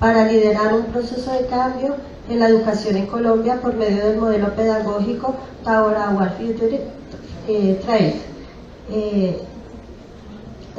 para liderar un proceso de cambio en la educación en Colombia por medio del modelo pedagógico Our Future Trade.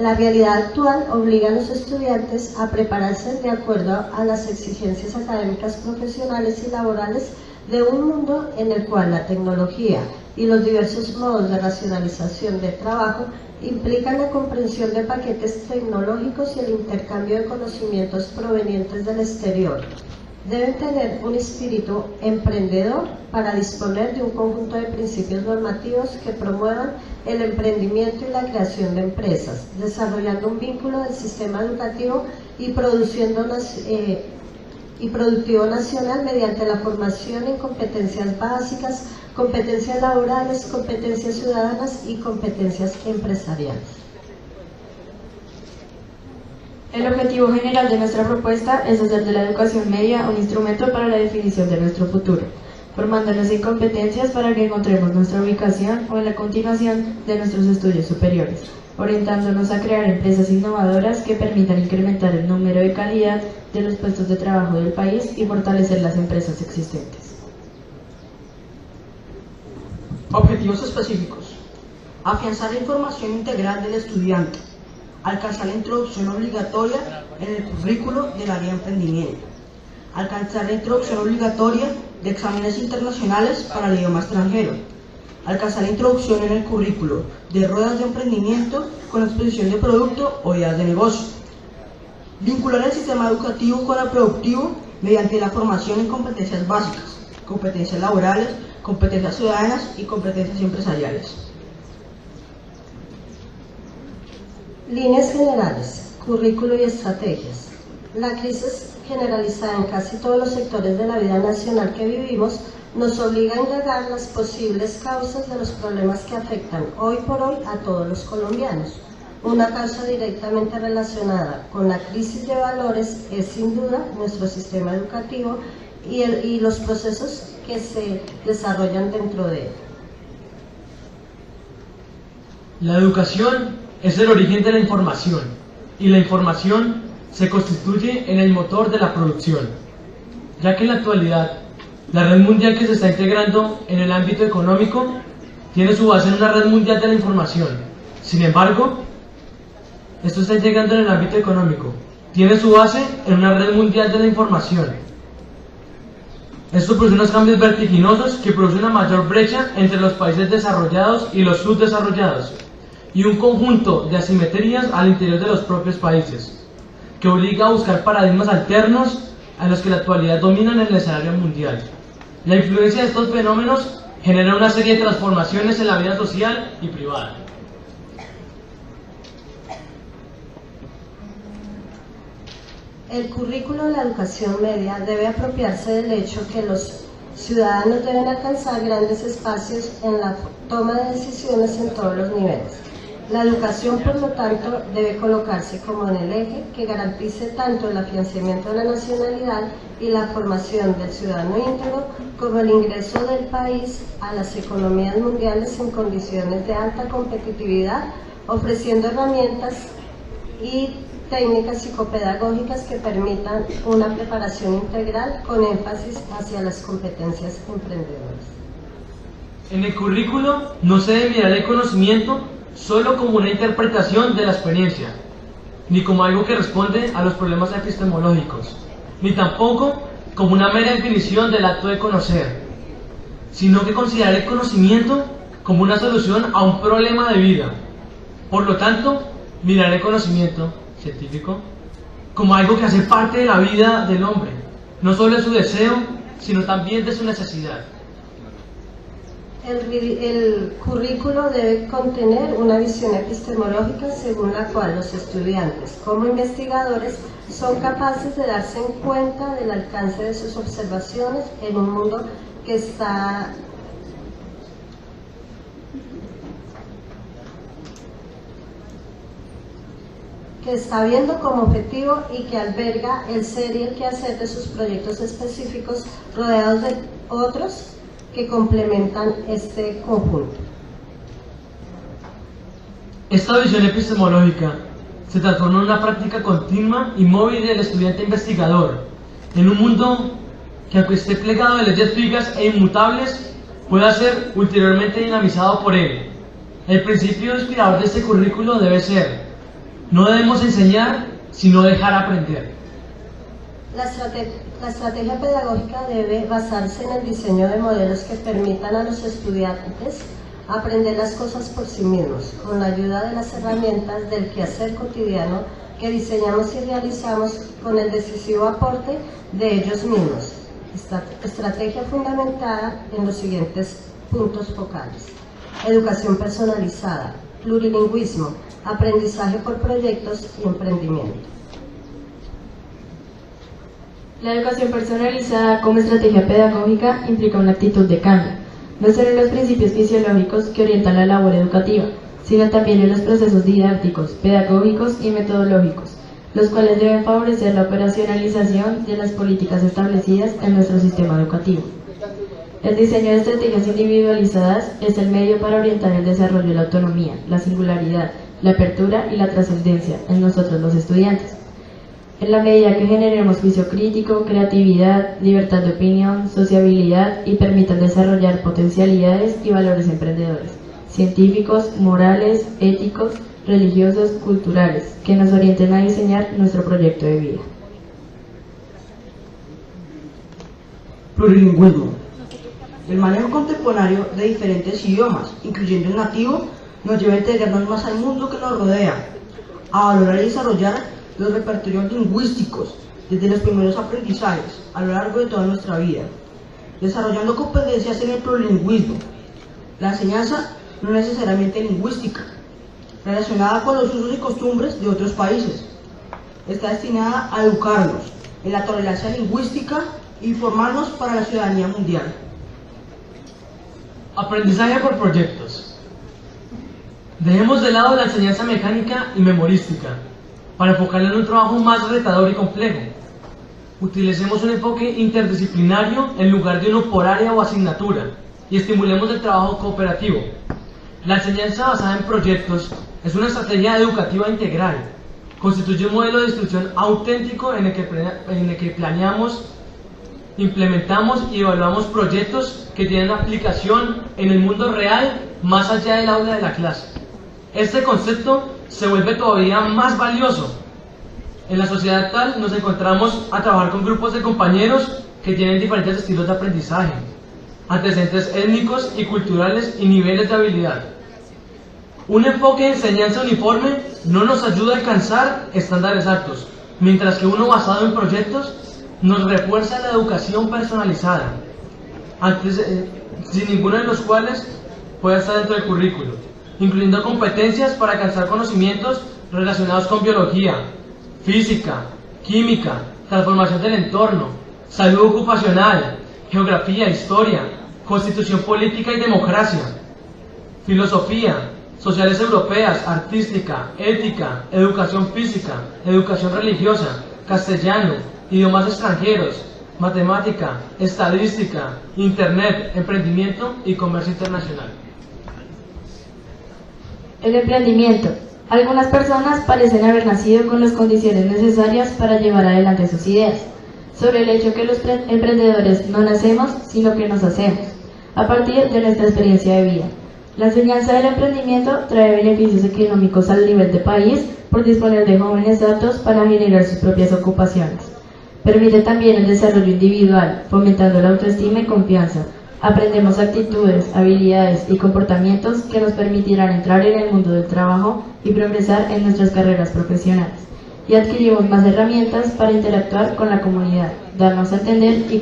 La realidad actual obliga a los estudiantes a prepararse de acuerdo a las exigencias académicas, profesionales y laborales de un mundo en el cual la tecnología y los diversos modos de racionalización del trabajo implican la comprensión de paquetes tecnológicos y el intercambio de conocimientos provenientes del exterior. Deben tener un espíritu emprendedor para disponer de un conjunto de principios normativos que promuevan el emprendimiento y la creación de empresas, desarrollando un vínculo del sistema educativo y productivo nacional mediante la formación en competencias básicas, competencias laborales, competencias ciudadanas y competencias empresariales. El objetivo general de nuestra propuesta es hacer de la educación media un instrumento para la definición de nuestro futuro, formándonos en competencias para que encontremos nuestra ubicación o en la continuación de nuestros estudios superiores, orientándonos a crear empresas innovadoras que permitan incrementar el número de calidad de los puestos de trabajo del país y fortalecer las empresas existentes. Objetivos específicos: afianzar la información integral del estudiante, alcanzar la introducción obligatoria en el currículo del área de emprendimiento, alcanzar la introducción obligatoria de exámenes internacionales para el idioma extranjero, alcanzar la introducción en el currículo de ruedas de emprendimiento con exposición de producto o ideas de negocio, vincular el sistema educativo con el productivo mediante la formación en competencias básicas, competencias laborales, competencias ciudadanas y competencias empresariales. Líneas generales, currículo y estrategias. La crisis generalizada en casi todos los sectores de la vida nacional que vivimos nos obliga a indagar las posibles causas de los problemas que afectan hoy por hoy a todos los colombianos. Una causa directamente relacionada con la crisis de valores es sin duda nuestro sistema educativo y los procesos que se desarrollan dentro de él. La educación es el origen de la información, y la información se constituye en el motor de la producción, ya que en la actualidad la red mundial que se está integrando en el ámbito económico tiene su base en una red mundial de la información. Sin embargo, esto está integrando en el ámbito económico, tiene su base en una red mundial de la información. Esto produce unos cambios vertiginosos que producen una mayor brecha entre los países desarrollados y los subdesarrollados, y un conjunto de asimetrías al interior de los propios países, que obliga a buscar paradigmas alternos a los que en la actualidad dominan en el escenario mundial. La influencia de estos fenómenos genera una serie de transformaciones en la vida social y privada. El currículo de la educación media debe apropiarse del hecho que los ciudadanos deben alcanzar grandes espacios en la toma de decisiones en todos los niveles. La educación, por lo tanto, debe colocarse como en el eje que garantice tanto el afianzamiento de la nacionalidad y la formación del ciudadano íntegro, como el ingreso del país a las economías mundiales en condiciones de alta competitividad, ofreciendo herramientas y técnicas psicopedagógicas que permitan una preparación integral con énfasis hacia las competencias emprendedoras. En el currículo no se debe mirar el conocimiento solo como una interpretación de la experiencia, ni como algo que responde a los problemas epistemológicos, ni tampoco como una mera definición del acto de conocer, sino que considerar el conocimiento como una solución a un problema de vida. Por lo tanto, mirar el conocimiento científico como algo que hace parte de la vida del hombre, no solo de su deseo, sino también de su necesidad. El currículo debe contener una visión epistemológica según la cual los estudiantes, como investigadores, son capaces de darse cuenta del alcance de sus observaciones en un mundo que está viendo como objetivo y que alberga el ser y el quehacer de sus proyectos específicos, rodeados de otros que complementan este conjunto. Esta visión epistemológica se transforma en una práctica continua y móvil del estudiante investigador, en un mundo que, aunque esté plegado de leyes fijas e inmutables, pueda ser ulteriormente dinamizado por él. El principio inspirador de este currículo debe ser: no debemos enseñar, sino dejar aprender. La estrategia pedagógica debe basarse en el diseño de modelos que permitan a los estudiantes aprender las cosas por sí mismos, con la ayuda de las herramientas del quehacer cotidiano que diseñamos y realizamos, con el decisivo aporte de ellos mismos. Esta estrategia fundamentada en los siguientes puntos focales: educación personalizada, plurilingüismo, aprendizaje por proyectos y emprendimiento. La educación personalizada como estrategia pedagógica implica una actitud de cambio, no solo en los principios fisiológicos que orientan la labor educativa, sino también en los procesos didácticos, pedagógicos y metodológicos, los cuales deben favorecer la operacionalización de las políticas establecidas en nuestro sistema educativo. El diseño de estrategias individualizadas es el medio para orientar el desarrollo de la autonomía, la singularidad, la apertura y la trascendencia en nosotros los estudiantes. En la medida que generemos juicio crítico, creatividad, libertad de opinión, sociabilidad y permitan desarrollar potencialidades y valores emprendedores, científicos, morales, éticos, religiosos, culturales, que nos orienten a diseñar nuestro proyecto de vida. Plurilingüismo. El manejo contemporáneo de diferentes idiomas, incluyendo el nativo, nos lleva a integrarnos más al mundo que nos rodea, a valorar y desarrollar los repertorios lingüísticos desde los primeros aprendizajes a lo largo de toda nuestra vida, desarrollando competencias en el plurilingüismo. La enseñanza no necesariamente lingüística, relacionada con los usos y costumbres de otros países, está destinada a educarnos en la tolerancia lingüística y formarnos para la ciudadanía mundial. Aprendizaje por proyectos. Dejemos de lado la enseñanza mecánica y memorística para enfocarla en un trabajo más retador y complejo. Utilicemos un enfoque interdisciplinario en lugar de uno por área o asignatura y estimulemos el trabajo cooperativo. La enseñanza basada en proyectos es una estrategia educativa integral. Constituye un modelo de instrucción auténtico en el que planeamos, implementamos y evaluamos proyectos que tienen aplicación en el mundo real más allá del aula de la clase. Este concepto se vuelve todavía más valioso. En la sociedad actual nos encontramos a trabajar con grupos de compañeros que tienen diferentes estilos de aprendizaje, antecedentes étnicos y culturales y niveles de habilidad. Un enfoque de enseñanza uniforme no nos ayuda a alcanzar estándares altos, mientras que uno basado en proyectos nos refuerza la educación personalizada, sin ninguno de los cuales pueda estar dentro del currículo, incluyendo competencias para alcanzar conocimientos relacionados con biología, física, química, transformación del entorno, salud ocupacional, geografía, historia, constitución política y democracia, filosofía, sociales europeas, artística, ética, educación física, educación religiosa, castellano, idiomas extranjeros, matemática, estadística, internet, emprendimiento y comercio internacional. El emprendimiento. Algunas personas parecen haber nacido con las condiciones necesarias para llevar adelante sus ideas, sobre el hecho que los emprendedores no nacemos, sino que nos hacemos, a partir de nuestra experiencia de vida. La enseñanza del emprendimiento trae beneficios económicos al nivel de país por disponer de jóvenes aptos para generar sus propias ocupaciones. Permite también el desarrollo individual, fomentando la autoestima y confianza. Aprendemos actitudes, habilidades y comportamientos que nos permitirán entrar en el mundo del trabajo y progresar en nuestras carreras profesionales. Y adquirimos más herramientas para interactuar con la comunidad, darnos a entender y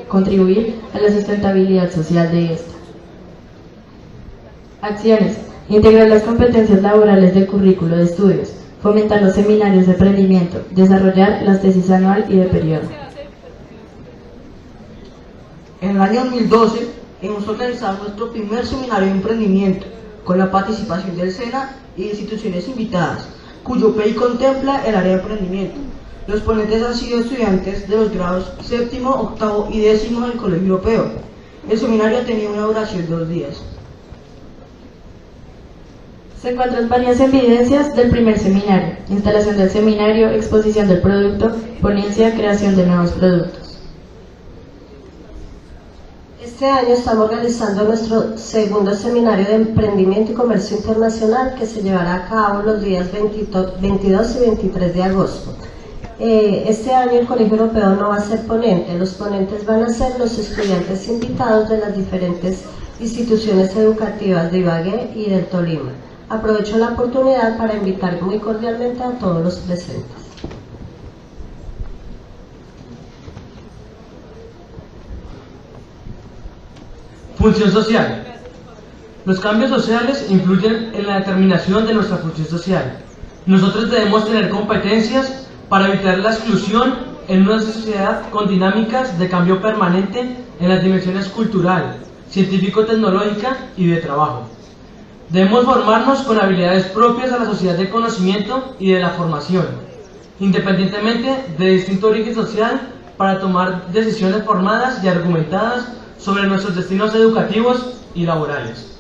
contribuir a la sustentabilidad social de esta. Acciones. Integrar las competencias laborales del currículo de estudios. Fomentar los seminarios de emprendimiento. Desarrollar las tesis anual y de periodo. En el año 2012 hemos organizado nuestro primer seminario de emprendimiento con la participación del SENA y de instituciones invitadas, cuyo PEI contempla el área de emprendimiento. Los ponentes han sido estudiantes de los grados 7º, 8º y 10º del Colegio Europeo. El seminario ha tenido una duración de 2 días. Se encuentran varias evidencias del primer seminario: instalación del seminario, exposición del producto, ponencia, creación de nuevos productos. Este año estamos realizando nuestro segundo seminario de emprendimiento y comercio internacional, que se llevará a cabo los días 22 y 23 de agosto. Este año el Colegio Europeo no va a ser ponente, los ponentes van a ser los estudiantes invitados de las diferentes instituciones educativas de Ibagué y del Tolima. Aprovecho la oportunidad para invitar muy cordialmente a todos los presentes. Función social. Los cambios sociales influyen en la determinación de nuestra función social. Nosotros debemos tener competencias para evitar la exclusión en una sociedad con dinámicas de cambio permanente en las dimensiones cultural, científico-tecnológica y de trabajo. Debemos formarnos con habilidades propias a la sociedad del conocimiento y de la formación, independientemente de distinto origen social, para tomar decisiones formadas y argumentadas sobre nuestros destinos educativos y laborales.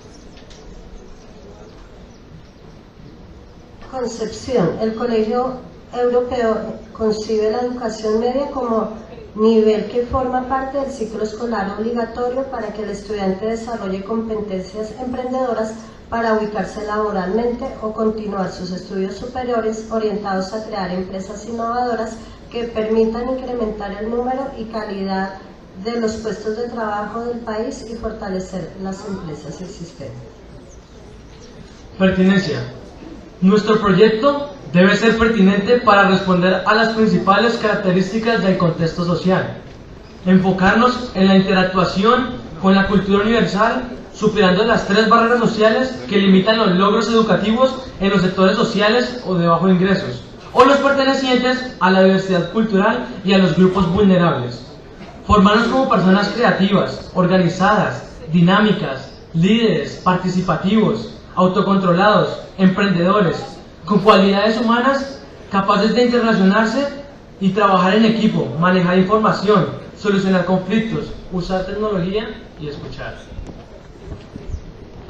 Concepción. El Colegio Europeo concibe la educación media como nivel que forma parte del ciclo escolar obligatorio para que el estudiante desarrolle competencias emprendedoras para ubicarse laboralmente o continuar sus estudios superiores orientados a crear empresas innovadoras que permitan incrementar el número y calidad de los puestos de trabajo del país y fortalecer las empresas existentes. Pertinencia. Nuestro proyecto debe ser pertinente para responder a las principales características del contexto social, enfocarnos en la interactuación con la cultura universal, superando las 3 barreras sociales que limitan los logros educativos en los sectores sociales o de bajos ingresos, o los pertenecientes a la diversidad cultural y a los grupos vulnerables. Formarnos como personas creativas, organizadas, dinámicas, líderes, participativos, autocontrolados, emprendedores, con cualidades humanas, capaces de interrelacionarse y trabajar en equipo, manejar información, solucionar conflictos, usar tecnología y escuchar.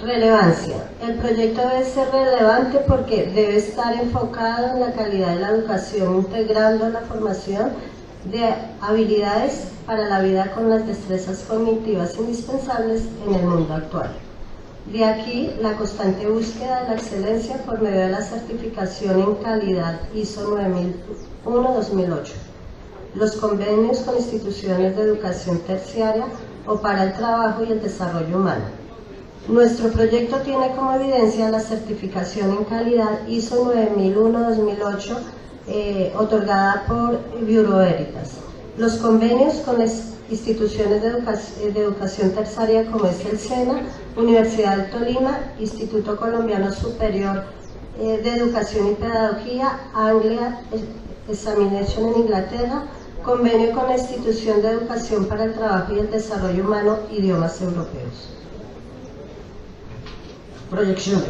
Relevancia. El proyecto debe ser relevante porque debe estar enfocado en la calidad de la educación, integrando la formación de habilidades para la vida con las destrezas cognitivas indispensables en el mundo actual. De aquí la constante búsqueda de la excelencia por medio de la certificación en calidad ISO 9001-2008, los convenios con instituciones de educación terciaria o para el trabajo y el desarrollo humano. Nuestro proyecto tiene como evidencia la certificación en calidad ISO 9001-2008 otorgada por Bureau Veritas, los convenios con instituciones de educación terciaria como es el SENA, Universidad del Tolima, Instituto Colombiano Superior de Educación y Pedagogía, Anglia Examination en Inglaterra, convenio con la Institución de Educación para el Trabajo y el Desarrollo Humano, Idiomas Europeos. Proyección.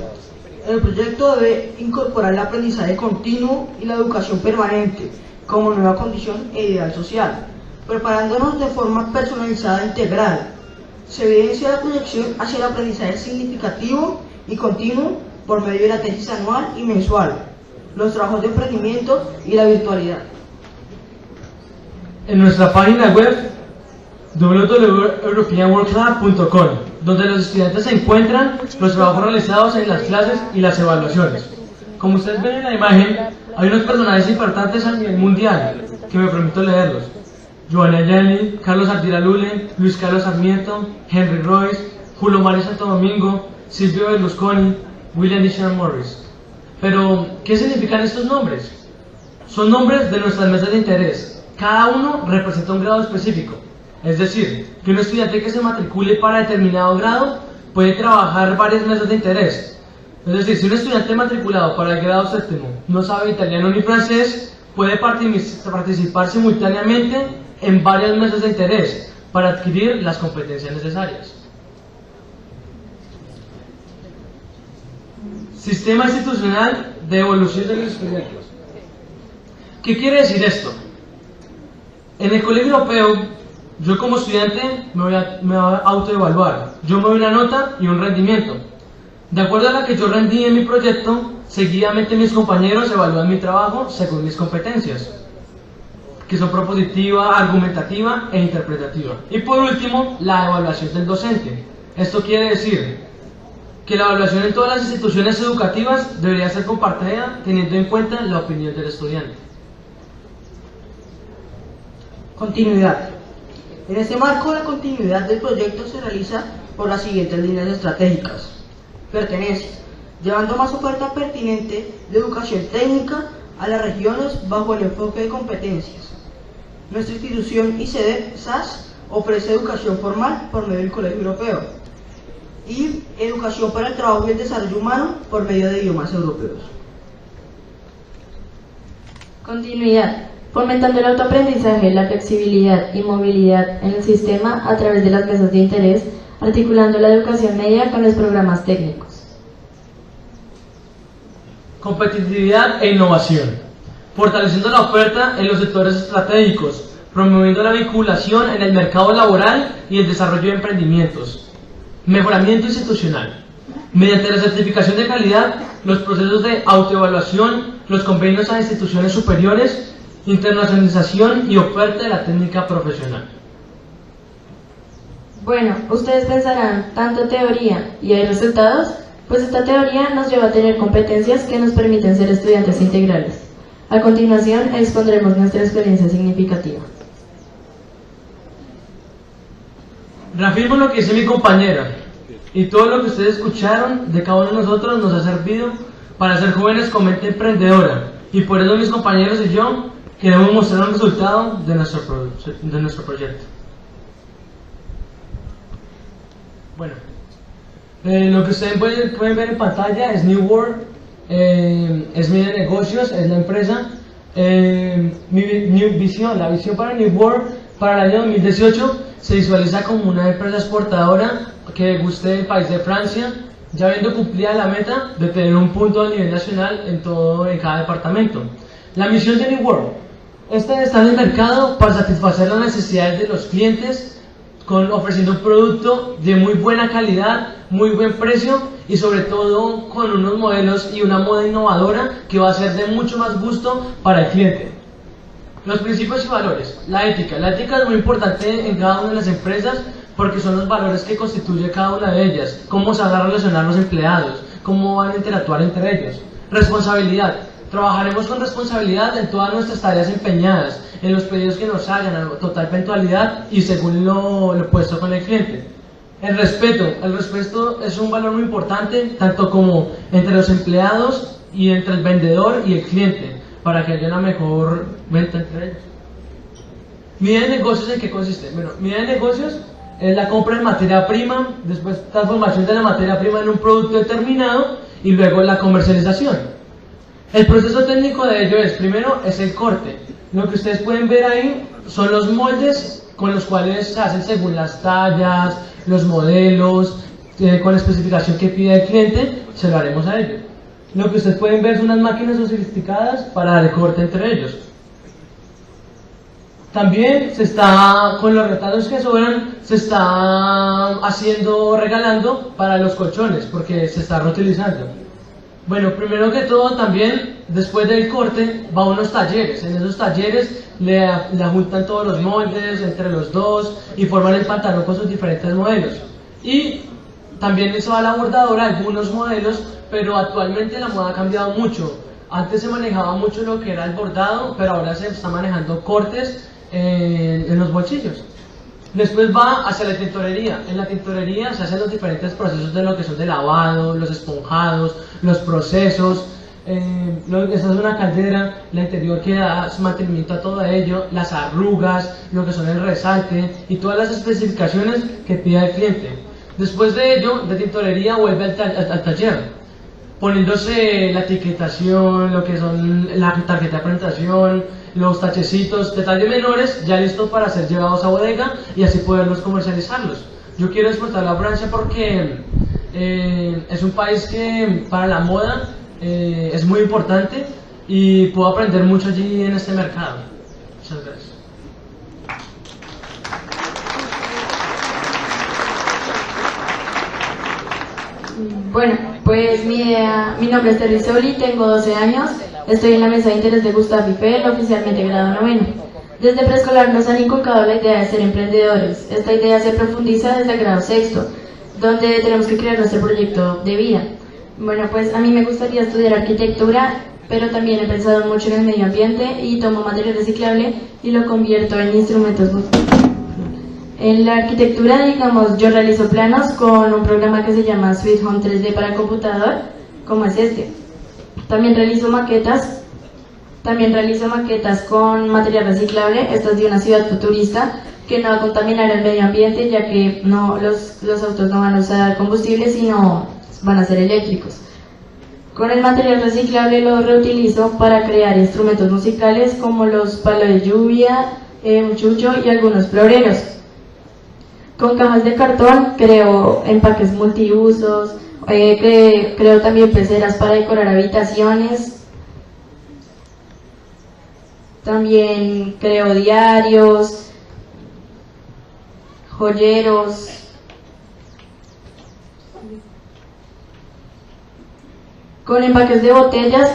El proyecto debe incorporar el aprendizaje continuo y la educación permanente como nueva condición e ideal social, preparándonos de forma personalizada e integral. Se evidencia la proyección hacia el aprendizaje significativo y continuo por medio de la tesis anual y mensual, los trabajos de emprendimiento y la virtualidad. En nuestra página web www.europeanworldclub.com, donde los estudiantes encuentran los trabajos realizados en las clases y las evaluaciones. Como ustedes ven en la imagen, hay unos personajes importantes a nivel mundial, que me permito leerlos: Joana Yanni, Carlos Ardila Lule, Luis Carlos Sarmiento, Henry Royce, Julio Mario Santo Domingo, Silvio Berlusconi, William Dishon Morris. Pero, ¿qué significan estos nombres? Son nombres de nuestras mesas de interés. Cada uno representa un grado específico. Es decir, que un estudiante que se matricule para determinado grado puede trabajar varias mesas de interés. Es decir, si un estudiante matriculado para el grado séptimo no sabe italiano ni francés, puede participar simultáneamente en varias mesas de interés para adquirir las competencias necesarias. Sistema institucional de evolución de los estudiantes. ¿Qué quiere decir esto? En el Colegio Europeo, yo como estudiante me voy a autoevaluar. Yo me doy una nota y un rendimiento. De acuerdo a la que yo rendí en mi proyecto, seguidamente mis compañeros evalúan mi trabajo según mis competencias, que son propositiva, argumentativa e interpretativa. Y por último, la evaluación del docente. Esto quiere decir que la evaluación en todas las instituciones educativas debería ser compartida teniendo en cuenta la opinión del estudiante. Continuidad. En este marco, la continuidad del proyecto se realiza por las siguientes líneas estratégicas. Pertenencia, llevando más oferta pertinente de educación técnica a las regiones bajo el enfoque de competencias. Nuestra institución ICEDEP SAS ofrece educación formal por medio del Colegio Europeo y educación para el trabajo y el desarrollo humano por medio de idiomas europeos. Continuidad. Fomentando el autoaprendizaje, la flexibilidad y movilidad en el sistema a través de las mesas de interés, articulando la educación media con los programas técnicos. Competitividad e innovación. Fortaleciendo la oferta en los sectores estratégicos, promoviendo la vinculación en el mercado laboral y el desarrollo de emprendimientos. Mejoramiento institucional. Mediante la certificación de calidad, los procesos de autoevaluación, los convenios a instituciones superiores, internacionalización y oferta de la técnica profesional. Bueno, ustedes pensarán, ¿tanto teoría y hay resultados? Pues esta teoría nos lleva a tener competencias que nos permiten ser estudiantes integrales. A continuación, expondremos nuestra experiencia significativa. Reafirmo lo que dice mi compañera, y todo lo que ustedes escucharon de cada uno de nosotros nos ha servido para ser jóvenes con mente emprendedora, y por eso mis compañeros y yo queremos mostrar un resultado de nuestro proyecto. Bueno, lo que ustedes pueden ver en pantalla es New World, es mi de negocios, es la empresa. La visión para New World para el año 2018 se visualiza como una empresa exportadora que guste el país de Francia, ya habiendo cumplida la meta de tener un punto a nivel nacional en cada departamento. La misión de New World está en el mercado para satisfacer las necesidades de los clientes, ofreciendo un producto de muy buena calidad, muy buen precio y sobre todo con unos modelos y una moda innovadora que va a ser de mucho más gusto para el cliente. Los principios y valores. La ética es muy importante en cada una de las empresas porque son los valores que constituye cada una de ellas, cómo se van a relacionar los empleados, cómo van a interactuar entre ellos. Responsabilidad. Trabajaremos con responsabilidad en todas nuestras tareas empeñadas, en los pedidos que nos hagan a total puntualidad y según lo puesto con el cliente. El respeto es un valor muy importante, tanto como entre los empleados y entre el vendedor y el cliente, para que haya una mejor venta entre ellos. Mi idea de negocios, ¿en qué consiste? Bueno, mi idea de negocios es la compra de materia prima, después transformación de la materia prima en un producto determinado y luego la comercialización. El proceso técnico de ello primero es el corte. Lo que ustedes pueden ver ahí son los moldes con los cuales se hacen según las tallas, los modelos, con la especificación que pide el cliente, se lo haremos a ellos. Lo que ustedes pueden ver son unas máquinas sofisticadas para el corte entre ellos. También con los retazos que sobran, se está regalando para los colchones, porque se está reutilizando. Bueno, primero que todo también, después del corte, va a unos talleres. En esos talleres le juntan todos los moldes entre los dos y forman el pantalón con sus diferentes modelos. Y también se va a la bordadora algunos modelos, pero actualmente la moda ha cambiado mucho. Antes se manejaba mucho lo que era el bordado, pero ahora se está manejando cortes en los bolsillos. Después va hacia la tintorería. En la tintorería se hacen los diferentes procesos de lo que son de lavado, los esponjados, los procesos. Esta es una caldera, la interior que da su mantenimiento a todo ello, las arrugas, lo que son el resalte y todas las especificaciones que pida el cliente. Después de ello, de tintorería vuelve al taller, poniéndose la etiquetación, lo que son la tarjeta de presentación, los tachecitos, detalles menores, ya listos para ser llevados a bodega y así poderlos comercializarlos. Yo quiero exportar a Francia porque es un país que para la moda es muy importante y puedo aprender mucho allí en este mercado. Muchas gracias. Bueno, Pues mi nombre es Terry Soli, tengo 12 años, estoy en la mesa de interés de Gustave Eiffel, oficialmente grado 9. Desde preescolar nos han inculcado la idea de ser emprendedores. Esta idea se profundiza desde el grado 6, donde tenemos que crear nuestro proyecto de vida. Bueno, pues a mí me gustaría estudiar arquitectura, pero también he pensado mucho en el medio ambiente y tomo material reciclable y lo convierto en instrumentos. En la arquitectura, digamos, yo realizo planos con un programa que se llama Sweet Home 3D para computador, como es este. También realizo maquetas con material reciclable. Esta es de una ciudad futurista que no va a contaminar el medio ambiente, ya que los autos no van a usar combustible, sino van a ser eléctricos. Con el material reciclable lo reutilizo para crear instrumentos musicales como los palos de lluvia, un chucho y algunos floreros. Con cajas de cartón creo empaques multiusos, creo también peceras para decorar habitaciones, también creo diarios, joyeros. Con empaques de botellas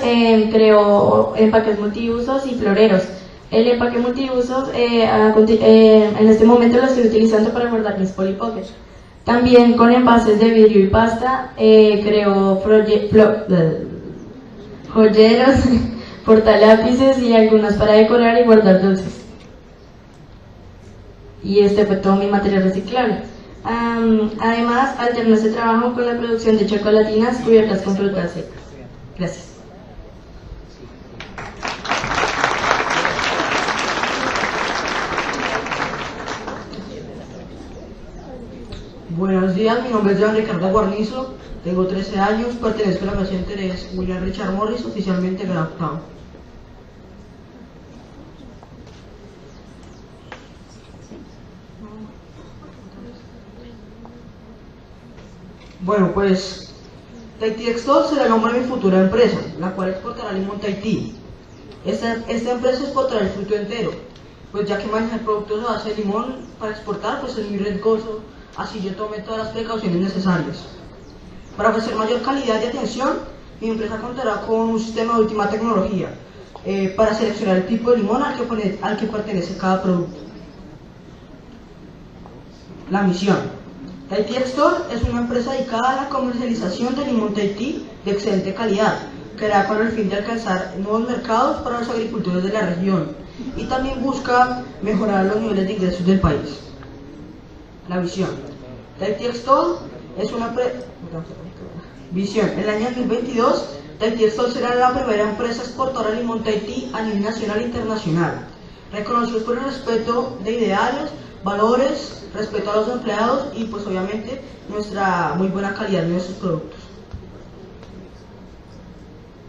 creo empaques multiusos y floreros. El empaque multiusos en este momento lo estoy utilizando para guardar mis Polly Pocket. También con envases de vidrio y pasta creo joyeros, portalápices y algunos para decorar y guardar dulces. Y este fue todo mi material reciclable. Además, alterno este trabajo con la producción de chocolatinas cubiertas con frutas secas. Gracias. Buenos días, mi nombre es Joan Ricardo Guarnizo, tengo 13 años, pertenezco a la mesa de interés William Richard Morris, oficialmente grado 8. Bueno, pues Tahití Extol será el nombre de mi futura empresa, la cual exportará limón Tahití. Esta empresa exportará el fruto entero, pues ya que manejar productos a base de limón para exportar pues es muy riesgoso, así yo tomé todas las precauciones necesarias. Para ofrecer mayor calidad y atención, mi empresa contará con un sistema de última tecnología para seleccionar el tipo de limón al que pertenece cada producto. La misión. Tahití Extol es una empresa dedicada a la comercialización de limón Tahití de excelente calidad, creada con el fin de alcanzar nuevos mercados para los agricultores de la región y también busca mejorar los niveles de ingresos del país. La visión. Tahití Extol es una visión. En el año 2022, Tahití Extol será la primera empresa exportadora de limón Tahití a nivel nacional e internacional, reconocidos por el respeto de ideales, valores, respeto a los empleados y pues obviamente nuestra muy buena calidad de nuestros productos.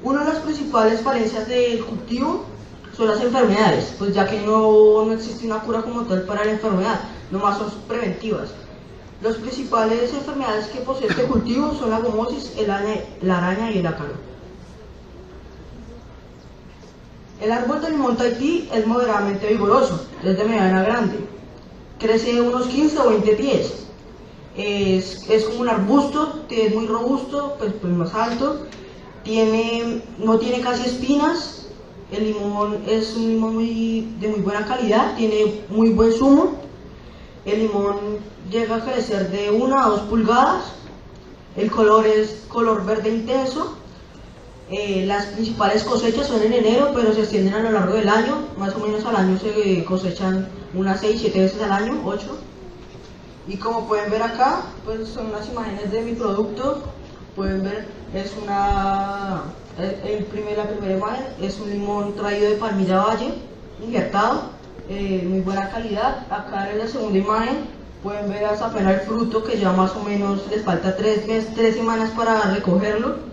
Una de las principales falencias del cultivo son las enfermedades, pues ya que no existe una cura como tal para la enfermedad, nomás son preventivas. Las principales enfermedades que posee este cultivo son la gomosis, la araña y el ácaro. El árbol de limón Tahití es moderadamente vigoroso, desde mediana a grande. Crece unos 15 o 20 pies. Es como un arbusto, es muy robusto, pues más alto. No tiene casi espinas. El limón es un limón de muy buena calidad, tiene muy buen zumo. El limón llega a crecer de 1 a 2 pulgadas. El color es color verde intenso. Las principales cosechas son en enero, pero se extienden a lo largo del año. Más o menos al año se cosechan unas 6-7 veces al año, 8. Y como pueden ver acá, pues son unas imágenes de mi producto. Pueden ver, la primera imagen es un limón traído de Palmira Valle, injertado, muy buena calidad. Acá en la segunda imagen pueden ver hasta apenas el fruto, que ya más o menos les falta 3 semanas para recogerlo.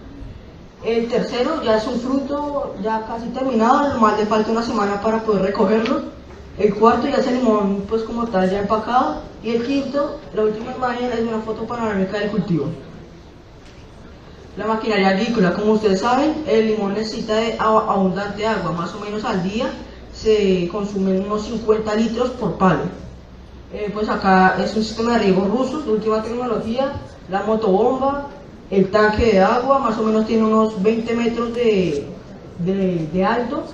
El tercero ya es un fruto ya casi terminado, nomás le falta 1 semana para poder recogerlo. El cuarto ya es el limón pues como tal ya empacado. Y el quinto, la última imagen, es una foto panorámica del cultivo. La maquinaria agrícola, como ustedes saben, el limón necesita de abundante agua, más o menos al día se consumen unos 50 litros por palo. Pues acá es un sistema de riego ruso de última tecnología, la motobomba, El tanque de agua más o menos tiene unos 20 metros de alto.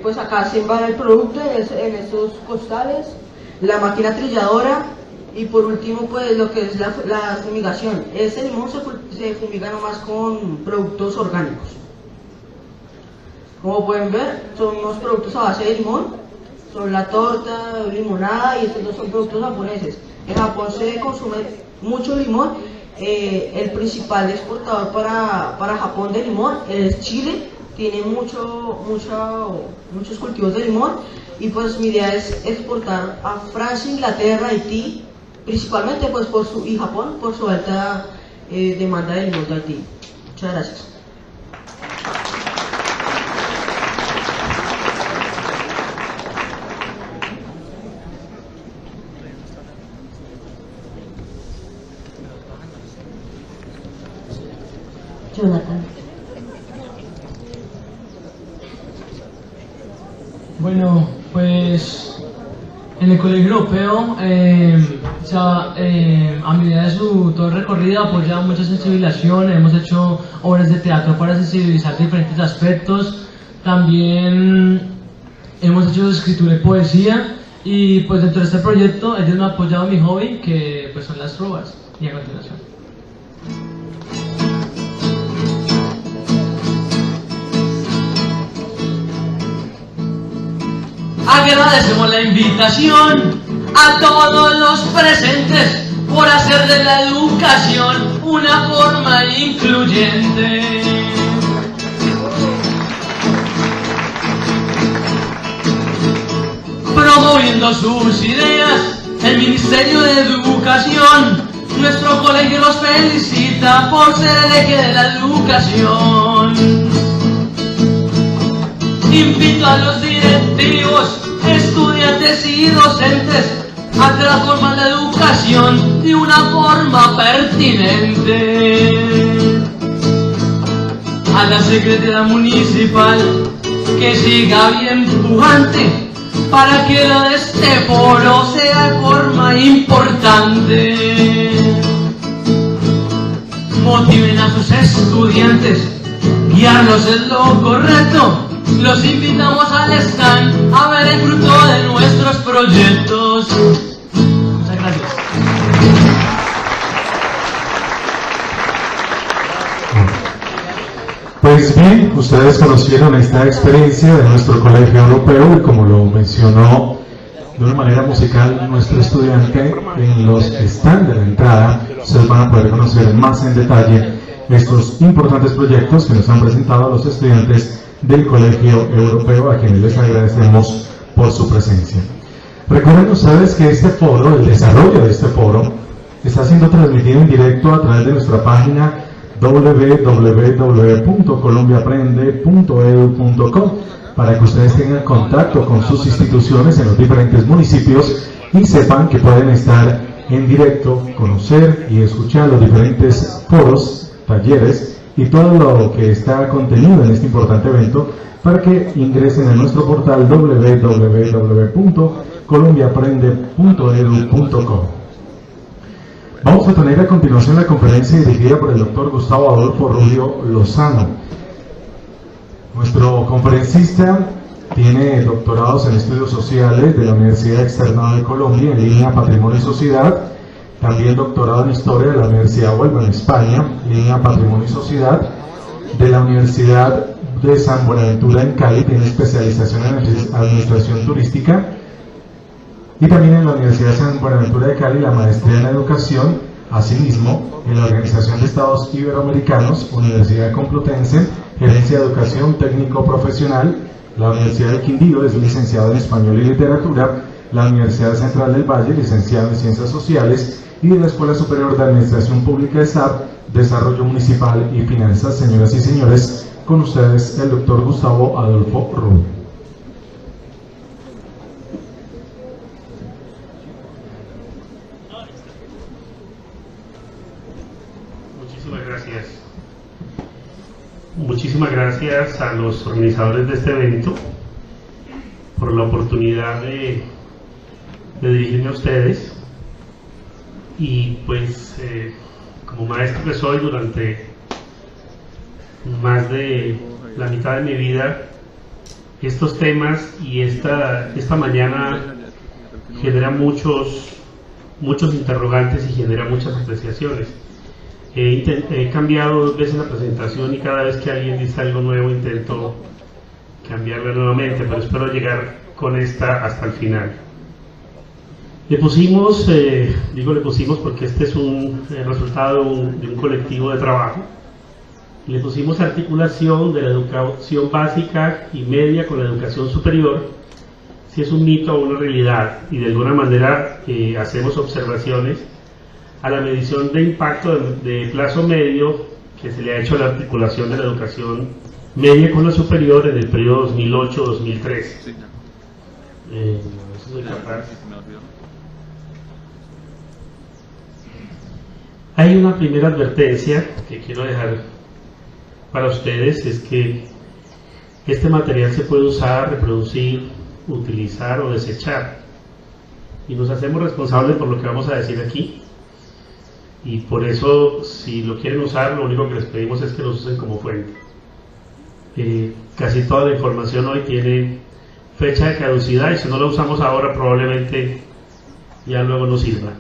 Pues acá se embala el producto en estos costales, la máquina trilladora y por último pues lo que es la fumigación. Este limón se fumiga nomás con productos orgánicos. Como pueden ver, son unos productos a base de limón, son la torta, limonada, y estos dos son productos japoneses. En Japón se consume mucho limón. El principal exportador para Japón de limón es Chile. Tiene muchos cultivos de limón, y pues mi idea es exportar a Francia, Inglaterra, Haití, principalmente pues y Japón por su alta demanda de limón de Haití. Muchas gracias. Jonathan. Bueno, pues en el Colegio Europeo, a medida de todo el recorrido, ha apoyado mucha sensibilización. Hemos hecho obras de teatro para sensibilizar diferentes aspectos. También hemos hecho escritura y poesía. Y pues dentro de este proyecto ellos me han apoyado mi hobby, que pues son las trovas. Y a continuación. Agradecemos la invitación a todos los presentes por hacer de la educación una forma incluyente. Promoviendo sus ideas, el Ministerio de Educación, nuestro colegio los felicita por ser el eje de la educación. Invito a los directivos, estudiantes y docentes a transformar la educación de una forma pertinente. A la Secretaría Municipal que siga bien pujante para que lo de este foro sea de forma importante. Motiven a sus estudiantes, guiarlos es lo correcto. Los invitamos al stand a ver el fruto de nuestros proyectos. Muchas gracias. Pues bien, ustedes conocieron esta experiencia de nuestro Colegio Europeo, y como lo mencionó de una manera musical nuestro estudiante, en los stands de la entrada ustedes van a poder conocer más en detalle estos importantes proyectos que nos han presentado los estudiantes del Colegio Europeo, a quienes les agradecemos por su presencia. Recuerden ustedes que este foro, el desarrollo de este foro, está siendo transmitido en directo a través de nuestra página www.colombiaaprende.edu.com, para que ustedes tengan contacto con sus instituciones en los diferentes municipios y sepan que pueden estar en directo, conocer y escuchar los diferentes foros, talleres y todo lo que está contenido en este importante evento, para que ingresen a nuestro portal www.colombiaaprende.edu.com. Vamos a tener a continuación la conferencia dirigida por el doctor Gustavo Adolfo Rubio Lozano. Nuestro conferencista tiene doctorados en estudios sociales de la Universidad Externada de Colombia en línea Patrimonio y Sociedad, también doctorado en Historia de la Universidad Huelva en España, línea Patrimonio y Sociedad, de la Universidad de San Buenaventura en Cali, tiene especialización en Administración Turística, y también en la Universidad de San Buenaventura de Cali la maestría en Educación, asimismo en la Organización de Estados Iberoamericanos, Universidad Complutense, Gerencia de Educación Técnico Profesional, la Universidad del Quindío, es licenciado en Español y Literatura, la Universidad Central del Valle, licenciado en Ciencias Sociales, y de la Escuela Superior de Administración Pública de SAP, Desarrollo Municipal y Finanzas. Señoras y señores, con ustedes el doctor Gustavo Adolfo Rubio. Muchísimas gracias a los organizadores de este evento por la oportunidad de dirigirme a ustedes, y pues como maestro que soy durante más de la mitad de mi vida, estos temas y esta mañana genera muchos interrogantes y genera muchas apreciaciones. He cambiado 2 veces la presentación y cada vez que alguien dice algo nuevo intento cambiarla nuevamente, pero espero llegar con esta hasta el final. Le pusimos, digo le pusimos porque este es un resultado de un colectivo de trabajo, le pusimos articulación de la educación básica y media con la educación superior, si es un mito o una realidad, y de alguna manera hacemos observaciones a la medición de impacto de plazo medio que se le ha hecho a la articulación de la educación media con la superior en el periodo 2008-2013. Hay una primera advertencia que quiero dejar para ustedes, es que este material se puede usar, reproducir, utilizar o desechar, y nos hacemos responsables por lo que vamos a decir aquí, y por eso si lo quieren usar lo único que les pedimos es que lo usen como fuente. Casi toda la información hoy tiene fecha de caducidad y si no la usamos ahora probablemente ya luego no sirva.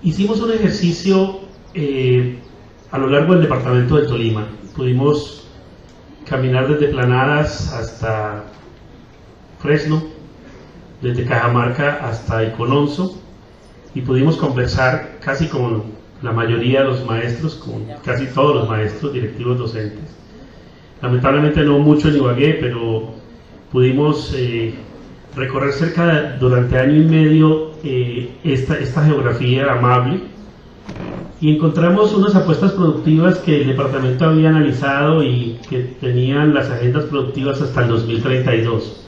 Hicimos un ejercicio a lo largo del departamento del Tolima. Pudimos caminar desde Planadas hasta Fresno, desde Cajamarca hasta Icononso, y pudimos conversar casi con la mayoría de los maestros, con casi todos los maestros, directivos, docentes. Lamentablemente no mucho en Ibagué, pero pudimos recorrer durante año y medio esta geografía amable, y encontramos unas apuestas productivas que el departamento había analizado y que tenían las agendas productivas hasta el 2032.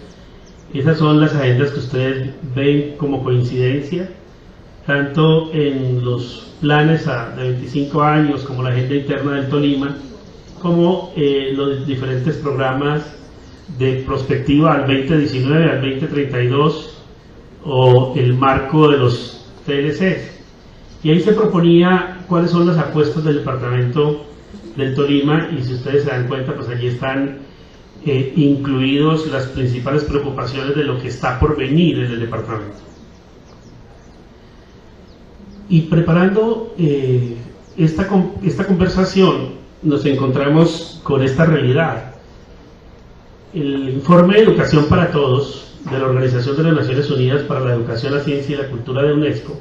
Esas son las agendas que ustedes ven como coincidencia, tanto en los planes de 25 años como la agenda interna del Tolima, como los diferentes programas de prospectiva al 2019, al 2032 o el marco de los TLCs. Y ahí se proponía cuáles son las apuestas del departamento del Tolima, y si ustedes se dan cuenta, pues allí están incluidos las principales preocupaciones de lo que está por venir en el departamento. Y preparando esta conversación nos encontramos con esta realidad. El informe de Educación para Todos de la Organización de las Naciones Unidas para la Educación, la Ciencia y la Cultura de UNESCO,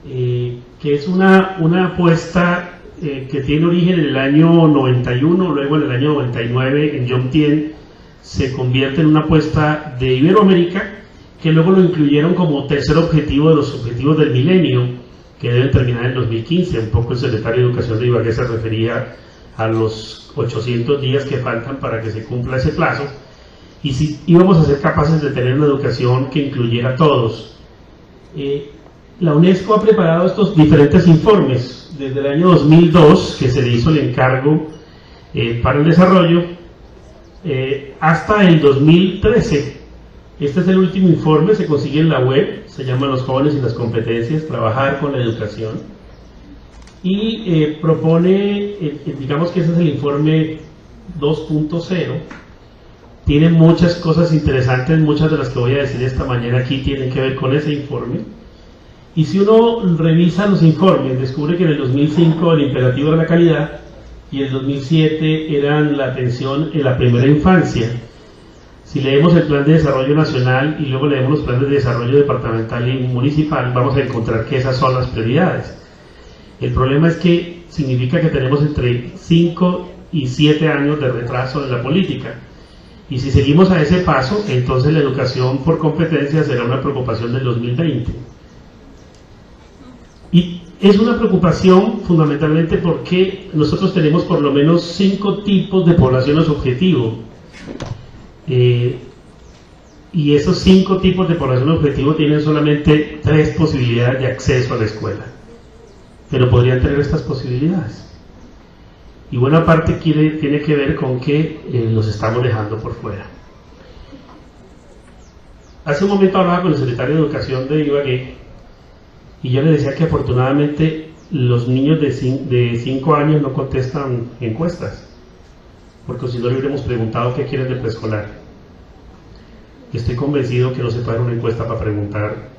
que es una apuesta que tiene origen en el año 91, luego en el año 99 en Jomtien se convierte en una apuesta de Iberoamérica, que luego lo incluyeron como tercer objetivo de los objetivos del milenio, que deben terminar en 2015. Un poco el secretario de Educación de Ibagué se refería a los 800 días que faltan para que se cumpla ese plazo, y si íbamos a ser capaces de tener una educación que incluyera a todos. La UNESCO ha preparado estos diferentes informes desde el año 2002, que se le hizo el encargo para el desarrollo, hasta el 2013. Este es el último informe, se consigue en la web, se llama Los jóvenes y las competencias, trabajar con la educación, y propone, digamos que ese es el informe 2.0, tiene muchas cosas interesantes, muchas de las que voy a decir esta mañana aquí tienen que ver con ese informe. Y si uno revisa los informes, descubre que en el 2005 el imperativo era la calidad y en el 2007 eran la atención en la primera infancia. Si leemos el Plan de Desarrollo Nacional y luego leemos los planes de desarrollo departamental y municipal, vamos a encontrar que esas son las prioridades. El problema es que significa que tenemos entre 5 y 7 años de retraso en la política. Y si seguimos a ese paso, entonces la educación por competencia será una preocupación del 2020. Y es una preocupación fundamentalmente porque nosotros tenemos por lo menos 5 tipos de poblaciones objetivo. Y esos 5 tipos de población objetivo tienen solamente 3 posibilidades de acceso a la escuela, pero podrían tener estas posibilidades. Y buena parte tiene que ver con que los estamos dejando por fuera. Hace un momento hablaba con el secretario de Educación de Ibagué y yo le decía que afortunadamente los niños de 5 años no contestan encuestas, porque si no le hubiéramos preguntado qué quieren de preescolar. Estoy convencido que no se puede dar una encuesta para preguntar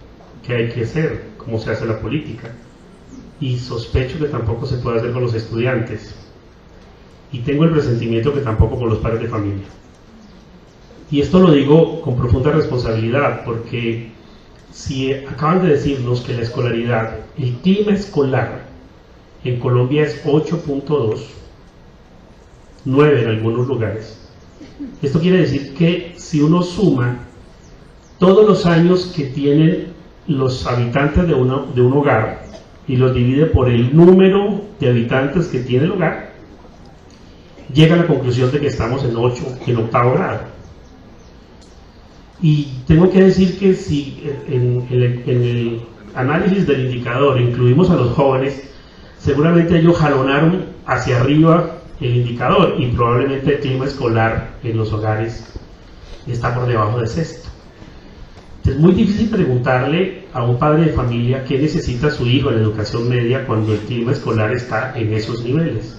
qué hay que hacer, cómo se hace la política, y sospecho que tampoco se puede hacer con los estudiantes, y tengo el presentimiento que tampoco con los padres de familia. Y esto lo digo con profunda responsabilidad, porque si acaban de decirnos que la escolaridad, el clima escolar en Colombia es 8.2, 9 en algunos lugares, esto quiere decir que si uno suma todos los años que tienen los habitantes de un hogar y los divide por el número de habitantes que tiene el hogar, llega a la conclusión de que estamos en 8º grado. Y tengo que decir que si en el análisis del indicador incluimos a los jóvenes, seguramente ellos jalonaron hacia arriba el indicador y probablemente el clima escolar en los hogares está por debajo de sexto. Es muy difícil preguntarle a un padre de familia qué necesita su hijo en la educación media cuando el clima escolar está en esos niveles.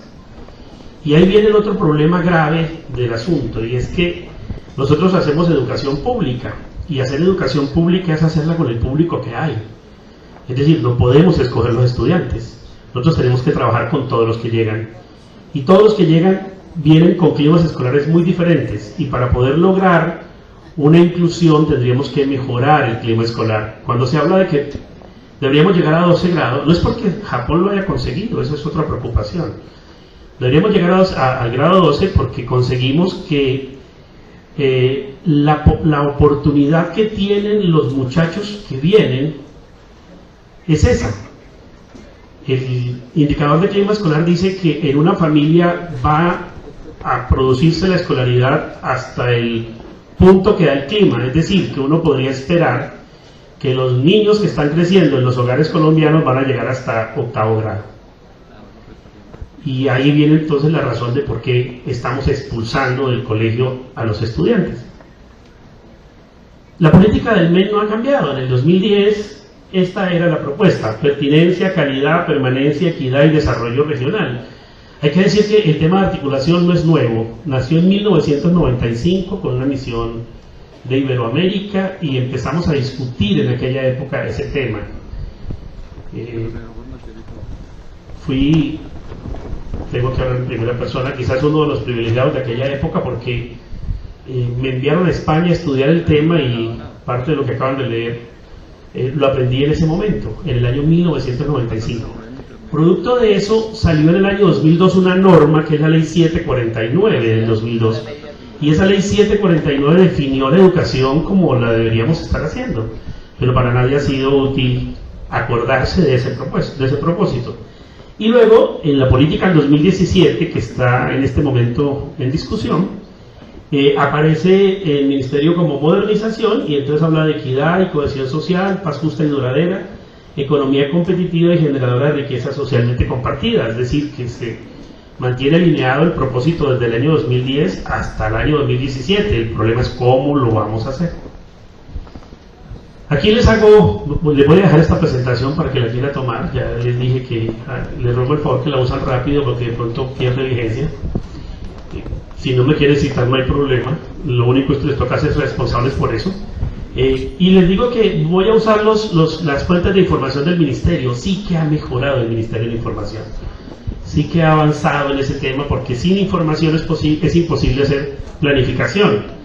Y ahí viene el otro problema grave del asunto, y es que nosotros hacemos educación pública, y hacer educación pública es hacerla con el público que hay. Es decir, no podemos escoger los estudiantes, nosotros tenemos que trabajar con todos los que llegan. Y todos los que llegan vienen con climas escolares muy diferentes, y para poder lograr una inclusión tendríamos que mejorar el clima escolar. Cuando se habla de que deberíamos llegar a 12 grados, no es porque Japón lo haya conseguido, eso es otra preocupación. Deberíamos llegar al grado 12 porque conseguimos que la oportunidad que tienen los muchachos que vienen es esa. El indicador de clima escolar dice que en una familia va a producirse la escolaridad hasta el punto que da el clima, es decir, que uno podría esperar que los niños que están creciendo en los hogares colombianos van a llegar hasta 8º grado. Y ahí viene entonces la razón de por qué estamos expulsando del colegio a los estudiantes. La política del MEN no ha cambiado. En el 2010 esta era la propuesta: pertinencia, calidad, permanencia, equidad y desarrollo regional. Hay que decir que el tema de articulación no es nuevo, nació en 1995 con una misión de Iberoamérica y empezamos a discutir en aquella época ese tema. Tengo que hablar en primera persona, quizás uno de los privilegiados de aquella época, porque me enviaron a España a estudiar el tema y parte de lo que acaban de leer lo aprendí en ese momento, en el año 1995. Producto de eso salió en el año 2002 una norma que es la ley 749 del 2002, y esa ley 749 definió la educación como la deberíamos estar haciendo, pero para nadie ha sido útil acordarse de ese propósito. Y luego, en la política del 2017, que está en este momento en discusión, aparece el ministerio como modernización, y entonces habla de equidad y cohesión social, paz justa y duradera, economía competitiva y generadora de riqueza socialmente compartida, es decir, que se mantiene alineado el propósito desde el año 2010 hasta el año 2017, el problema es cómo lo vamos a hacer. Aquí les voy a dejar esta presentación para que la quiera tomar, ya les dije que les ruego el favor que la usan rápido porque de pronto pierde vigencia. Si no me quieren citar no hay problema, lo único es que les toca ser responsables por eso. Y les digo que voy a usar las fuentes de información del ministerio. Sí que ha mejorado el Ministerio de Información, sí que ha avanzado en ese tema, porque sin información es imposible hacer planificación.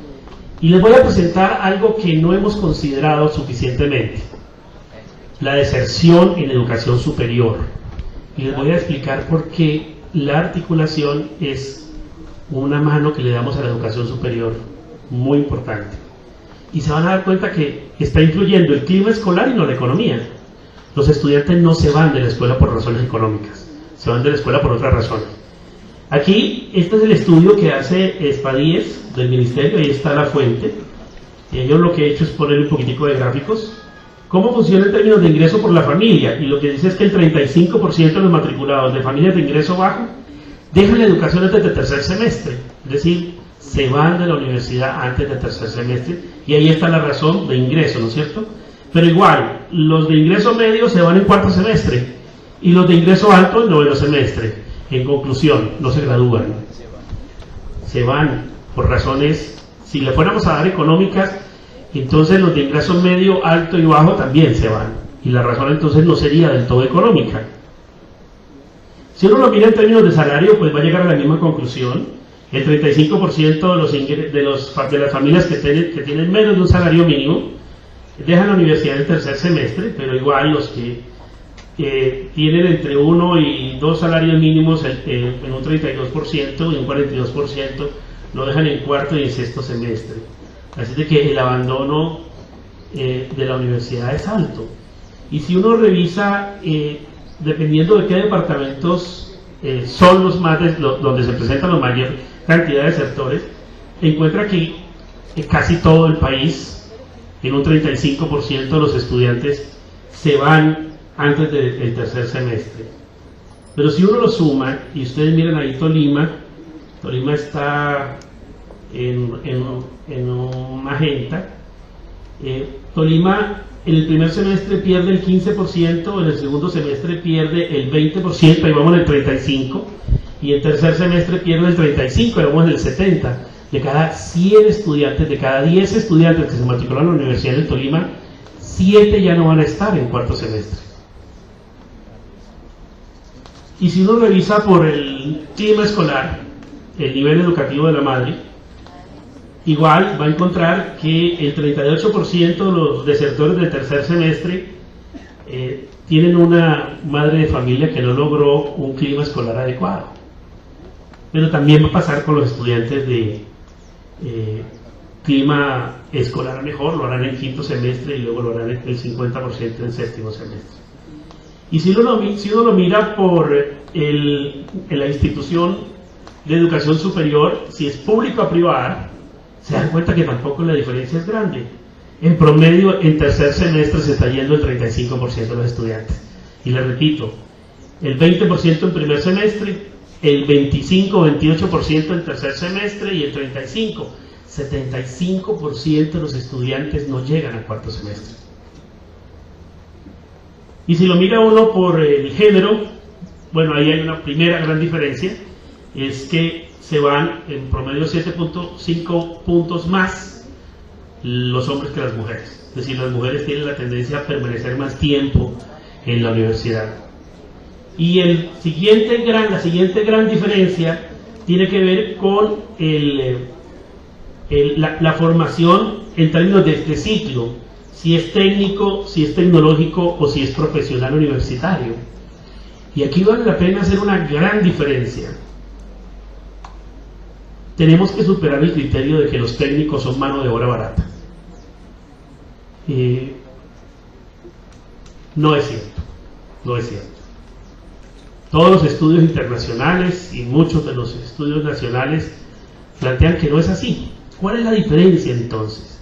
Y les voy a presentar algo que no hemos considerado suficientemente: la deserción en educación superior. Y les voy a explicar por qué la articulación es una mano que le damos a la educación superior muy importante. Y se van a dar cuenta que está influyendo el clima escolar y no la economía. Los estudiantes no se van de la escuela por razones económicas, se van de la escuela por otras razones. Aquí, este es el estudio que hace Espadíes del ministerio, ahí está la fuente. Y yo lo que he hecho es poner un poquitico de gráficos. ¿Cómo funciona en términos de ingreso por la familia? Y lo que dice es que el 35% de los matriculados de familias de ingreso bajo dejan la educación antes del tercer semestre. Es decir, se van de la universidad antes del tercer semestre, y ahí está la razón de ingreso, ¿no es cierto? Pero igual, los de ingreso medio se van en cuarto semestre, y los de ingreso alto en noveno semestre. En conclusión, no se gradúan, se van por razones, si le fuéramos a dar económicas, entonces los de ingreso medio, alto y bajo también se van, y la razón entonces no sería del todo económica. Si uno lo mira en términos de salario, pues va a llegar a la misma conclusión. El 35% de las familias que tienen menos de un salario mínimo dejan la universidad en el tercer semestre, pero igual los que tienen entre 1 y 2 salarios mínimos en un 32% y un 42% lo dejan en cuarto y en sexto semestre. Así de que el abandono de la universidad es alto. Y si uno revisa, dependiendo de qué departamentos son los más donde se presentan la mayor cantidad de sectores, encuentra que casi todo el país, en un 35% de los estudiantes se van antes del tercer semestre. Pero si uno lo suma, y ustedes miran ahí Tolima está en un magenta. Tolima en el primer semestre pierde el 15%, en el segundo semestre pierde el 20%, ahí vamos en el 35%, y en el tercer semestre pierde el 35%, ahí vamos en el 70%. De cada 100 estudiantes, de cada 10 estudiantes que se matriculan en la Universidad de Tolima, 7 ya no van a estar en cuarto semestre. Y si uno revisa por el clima escolar, el nivel educativo de la madre, igual va a encontrar que el 38% de los desertores del tercer semestre tienen una madre de familia que no logró un clima escolar adecuado. Pero también va a pasar con los estudiantes de clima escolar mejor, lo harán en quinto semestre y luego lo harán el 50% en séptimo semestre. Y si uno lo mira por la institución de educación superior, si es pública o privada, se dan cuenta que tampoco la diferencia es grande. En promedio, en tercer semestre se está yendo el 35% de los estudiantes. Y les repito, el 20% en primer semestre, el 25-28% en tercer semestre y el 75% de los estudiantes no llegan al cuarto semestre. Y si lo mira uno por el género, bueno, ahí hay una primera gran diferencia, es que se van en promedio 7.5 puntos más los hombres que las mujeres. Es decir, las mujeres tienen la tendencia a permanecer más tiempo en la universidad. Y la siguiente gran diferencia tiene que ver con la formación en términos de ciclo, si es técnico, si es tecnológico o si es profesional universitario. Y aquí vale la pena hacer una gran diferencia. Tenemos que superar el criterio de que los técnicos son mano de obra barata. No es cierto, no es cierto. Todos los estudios internacionales y muchos de los estudios nacionales plantean que no es así. ¿Cuál es la diferencia entonces?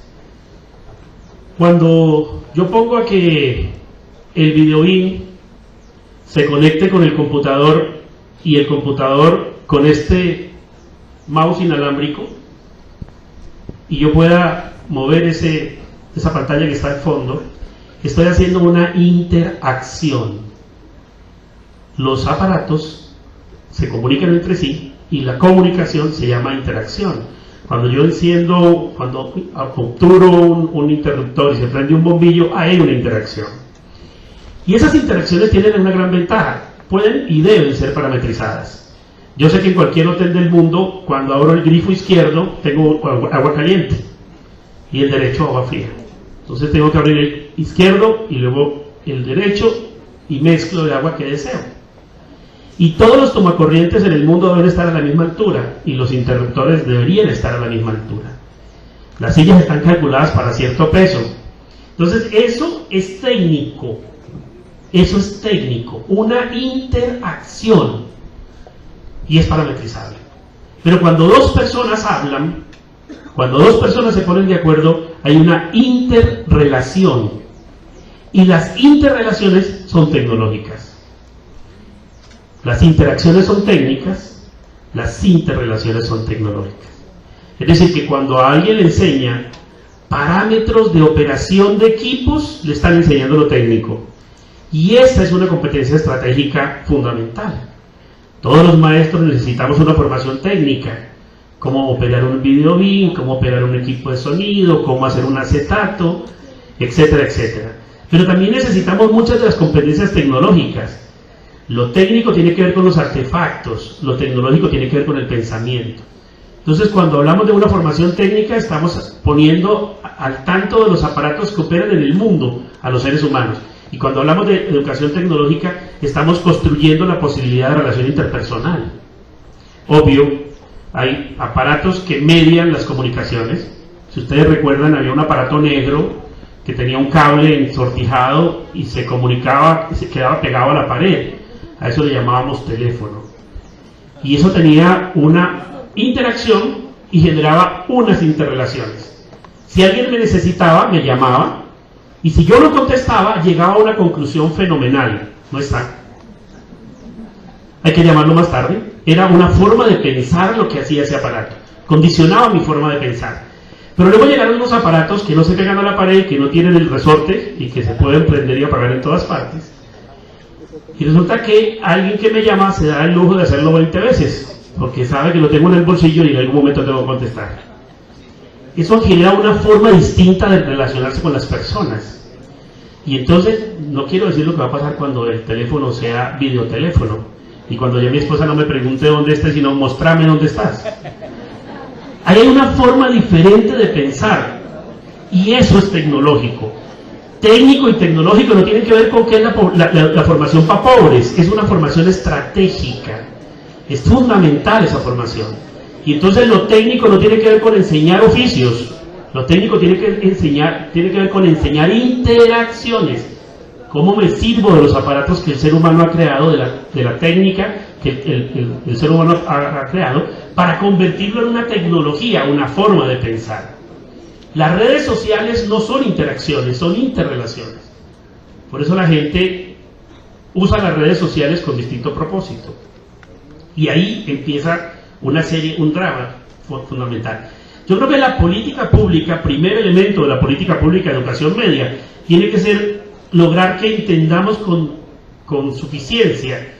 Cuando yo pongo a que el videoin se conecte con el computador y el computador con este mouse inalámbrico y yo pueda mover esa pantalla que está al fondo, estoy haciendo una interacción. Los aparatos se comunican entre sí y la comunicación se llama interacción. Cuando yo cuando obturo un interruptor y se prende un bombillo, hay una interacción. Y esas interacciones tienen una gran ventaja, pueden y deben ser parametrizadas. Yo sé que en cualquier hotel del mundo, cuando abro el grifo izquierdo, tengo agua caliente y el derecho agua fría. Entonces tengo que abrir el izquierdo y luego el derecho y mezclo el agua que deseo. Y todos los tomacorrientes en el mundo deben estar a la misma altura y los interruptores deberían estar a la misma altura. Las sillas están calculadas para cierto peso. Entonces eso es técnico. Eso es técnico, una interacción, y es parametrizable. Pero cuando dos personas hablan, cuando dos personas se ponen de acuerdo, hay una interrelación, y las interrelaciones son tecnológicas. Las interacciones son técnicas, las interrelaciones son tecnológicas. Es decir, que cuando a alguien le enseña parámetros de operación de equipos, le están enseñando lo técnico. Y esta es una competencia estratégica fundamental. Todos los maestros necesitamos una formación técnica, cómo operar un video BIM, cómo operar un equipo de sonido, cómo hacer un acetato, etcétera, etcétera. Pero también necesitamos muchas de las competencias tecnológicas. Lo técnico tiene que ver con los artefactos, lo tecnológico tiene que ver con el pensamiento. Entonces, cuando hablamos de una formación técnica, estamos poniendo al tanto de los aparatos que operan en el mundo a los seres humanos. Y cuando hablamos de educación tecnológica, estamos construyendo la posibilidad de relación interpersonal. Obvio, hay aparatos que median las comunicaciones. Si ustedes recuerdan, había un aparato negro que tenía un cable ensortijado y se comunicaba y se quedaba pegado a la pared. A eso le llamábamos teléfono. Y eso tenía una interacción y generaba unas interrelaciones. Si alguien me necesitaba, me llamaba, y si yo no contestaba, llegaba a una conclusión fenomenal. No está. Hay que llamarlo más tarde. Era una forma de pensar lo que hacía ese aparato. Condicionaba mi forma de pensar. Pero luego llegaron unos aparatos que no se pegan a la pared, que no tienen el resorte y que se pueden prender y apagar en todas partes. Y resulta que alguien que me llama se da el lujo de hacerlo 20 veces, porque sabe que lo tengo en el bolsillo y en algún momento tengo que contestar. Eso genera una forma distinta de relacionarse con las personas. Y entonces, no quiero decir lo que va a pasar cuando el teléfono sea videoteléfono, y cuando ya mi esposa no me pregunte dónde estés, sino mostrame dónde estás. Ahí hay una forma diferente de pensar, y eso es tecnológico. Técnico y tecnológico no tienen que ver con qué es la formación para pobres, es una formación estratégica. Es fundamental esa formación. Y entonces lo técnico no tiene que ver con enseñar oficios, lo técnico tiene que ver con enseñar interacciones. ¿Cómo me sirvo de los aparatos que el ser humano ha creado, de la técnica que el ser humano ha creado, para convertirlo en una tecnología, una forma de pensar? Las redes sociales no son interacciones, son interrelaciones. Por eso la gente usa las redes sociales con distinto propósito. Y ahí empieza un drama fundamental. Yo creo que la política pública, primer elemento de la política pública de educación media, tiene que ser lograr que entendamos con suficiencia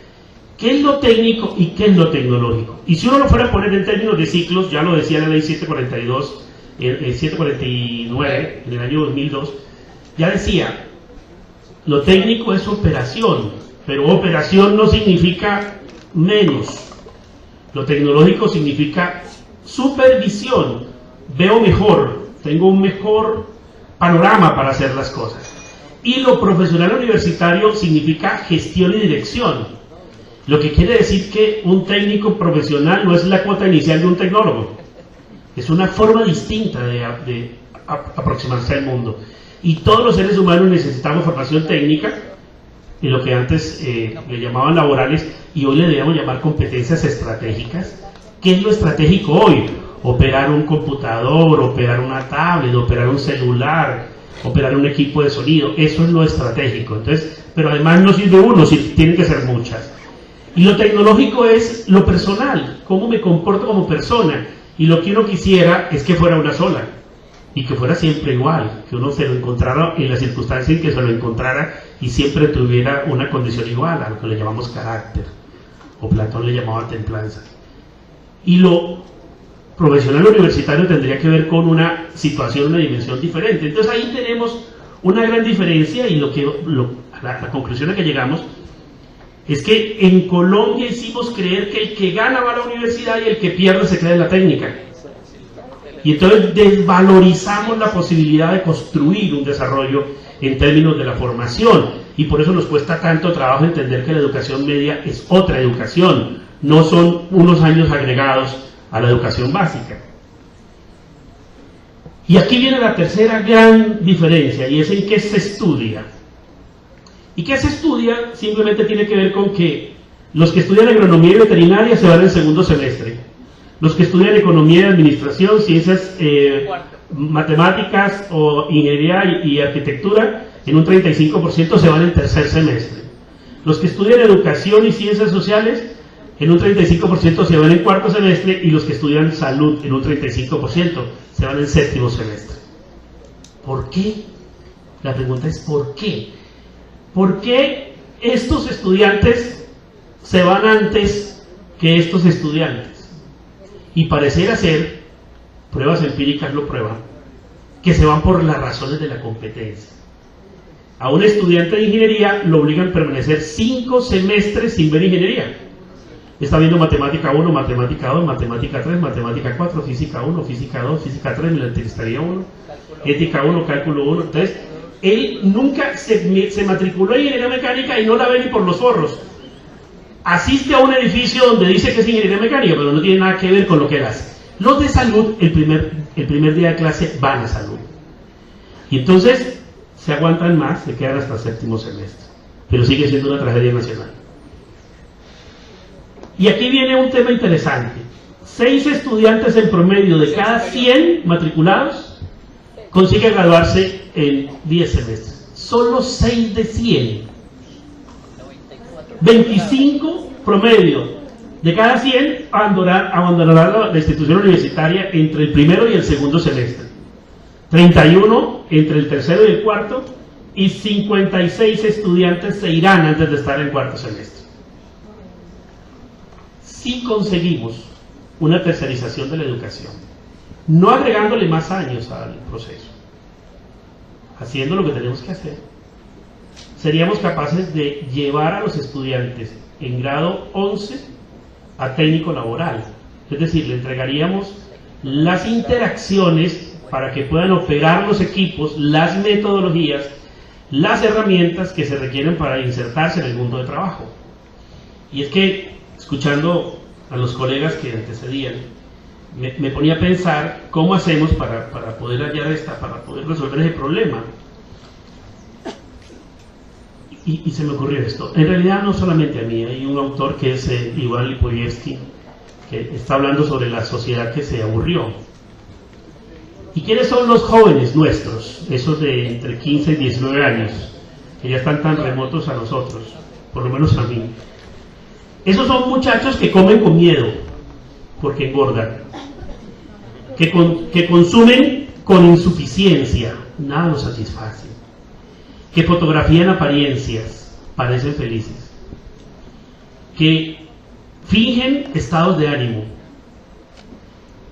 qué es lo técnico y qué es lo tecnológico. Y si uno lo fuera a poner en términos de ciclos, ya lo decía la ley 749 en el año 2002, ya decía, lo técnico es operación, pero operación no significa menos. Lo tecnológico significa supervisión, veo mejor, tengo un mejor panorama para hacer las cosas. Y lo profesional universitario significa gestión y dirección, lo que quiere decir que un técnico profesional no es la cuota inicial de un tecnólogo, es una forma distinta de aproximarse al mundo. Y todos los seres humanos necesitamos formación técnica, y lo que antes le llamaban laborales, y hoy le debemos llamar competencias estratégicas. ¿Qué es lo estratégico hoy? Operar un computador, operar una tablet, operar un celular, operar un equipo de sonido. Eso es lo estratégico. Entonces, pero además no sirve uno, tienen que ser muchas. Y lo tecnológico es lo personal, cómo me comporto como persona. Y lo que uno quisiera es que fuera una sola, y que fuera siempre igual, que uno se lo encontrara en la circunstancia en que se lo encontrara y siempre tuviera una condición igual, a lo que le llamamos carácter, o Platón le llamaba templanza. Y lo profesional universitario tendría que ver con una situación, una dimensión diferente. Entonces ahí tenemos una gran diferencia, y la conclusión a que llegamos es que en Colombia hicimos creer que el que gana va a la universidad y el que pierde se queda en la técnica. Y entonces desvalorizamos la posibilidad de construir un desarrollo en términos de la formación, y por eso nos cuesta tanto trabajo entender que la educación media es otra educación, no son unos años agregados a la educación básica. Y aquí viene la tercera gran diferencia, y es en qué se estudia. ¿Y qué se estudia? Simplemente tiene que ver con que los que estudian agronomía y veterinaria se van en segundo semestre. Los que estudian economía y administración, ciencias matemáticas o ingeniería y arquitectura, en un 35% se van en tercer semestre. Los que estudian educación y ciencias sociales en un 35% se van en cuarto semestre y los que estudian salud en un 35% se van en séptimo semestre. ¿Por qué? La pregunta es ¿por qué? ¿Por qué estos estudiantes se van antes que estos estudiantes? Y pareciera ser, pruebas empíricas lo prueban, que se van por las razones de la competencia. A un estudiante de ingeniería lo obligan a permanecer 5 semestres sin ver ingeniería. Está viendo matemática 1, matemática 2, matemática 3, matemática 4, física 1, física 2, física 3, militaría 1, ética 1, cálculo 1. Entonces, él nunca se matriculó en ingeniería mecánica y no la ve ni por los forros. Asiste a un edificio donde dice que es ingeniería mecánica, pero no tiene nada que ver con lo que él hace. Los de salud, el primer día de clase van a salud. Y entonces se aguantan más, se quedan hasta séptimo semestre. Pero sigue siendo una tragedia nacional. Y aquí viene un tema interesante. 6 estudiantes en promedio de cada 100 matriculados consiguen graduarse en 10 semestres. Solo 6 de 100. 25 promedio de cada 100 abandonará la institución universitaria entre el primero y el segundo semestre. 31 entre el tercero y el cuarto, y 56 estudiantes se irán antes de estar en cuarto semestre. Si conseguimos una tercerización de la educación, no agregándole más años al proceso, haciendo lo que tenemos que hacer, seríamos capaces de llevar a los estudiantes en grado 11 a técnico laboral. Es decir, le entregaríamos las interacciones para que puedan operar los equipos, las metodologías, las herramientas que se requieren para insertarse en el mundo de trabajo. Y es que, escuchando a los colegas que antecedían, me ponía a pensar cómo hacemos para poder hallar para poder resolver ese problema. Y se me ocurrió esto. En realidad no solamente a mí, hay un autor que es Iván Lipoyevsky, que está hablando sobre la sociedad que se aburrió. ¿Y quiénes son los jóvenes nuestros? Esos de entre 15 y 19 años, que ya están tan remotos a nosotros, por lo menos a mí. Esos son muchachos que comen con miedo, porque engordan, que consumen con insuficiencia, nada los satisface, que fotografían apariencias, parecen felices, que fingen estados de ánimo,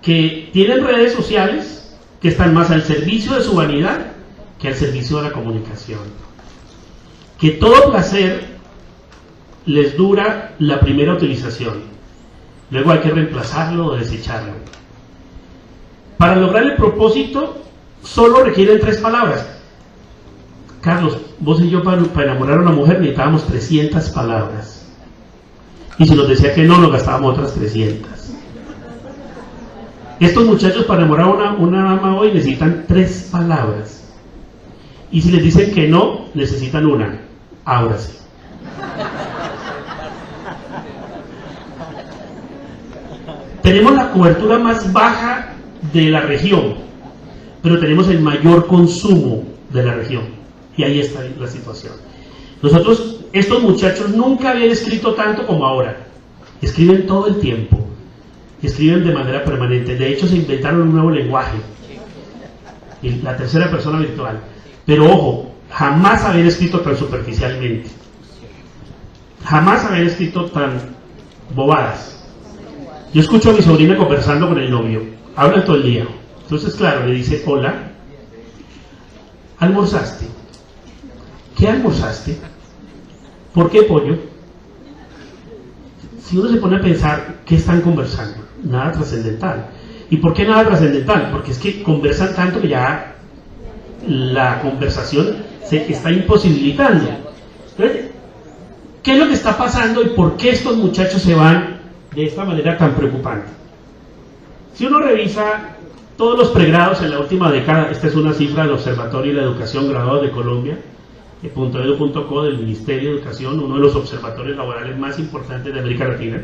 que tienen redes sociales que están más al servicio de su vanidad que al servicio de la comunicación, que todo placer les dura la primera utilización, luego hay que reemplazarlo o desecharlo. Para lograr el propósito solo requieren 3 palabras. Carlos, vos y yo para enamorar a una mujer necesitábamos 300 palabras, y si nos decía que no, nos gastábamos otras 300. Estos muchachos para enamorar a una dama hoy necesitan 3 palabras, y si les dicen que no, necesitan una: ábrase. Tenemos la cobertura más baja de la región, pero tenemos el mayor consumo de la región, y ahí está la situación. Estos muchachos nunca habían escrito tanto como ahora. Escriben todo el tiempo, escriben de manera permanente. De hecho, se inventaron un nuevo lenguaje, la tercera persona virtual. Pero ojo, jamás habían escrito tan superficialmente, jamás habían escrito tan bobadas. Yo escucho a mi sobrina conversando con el novio, hablan todo el día. Entonces, claro, le dice: hola, ¿almorzaste? ¿Qué almorzaste? ¿Por qué pollo? Si uno se pone a pensar, ¿qué están conversando? Nada trascendental. ¿Y por qué nada trascendental? Porque es que conversan tanto que ya la conversación se está imposibilitando. Entonces, ¿qué es lo que está pasando y por qué estos muchachos se van de esta manera tan preocupante? Si uno revisa todos los pregrados en la última década, esta es una cifra del Observatorio de la Educación Graduados de Colombia, .edu.co, del Ministerio de Educación, uno de los observatorios laborales más importantes de América Latina.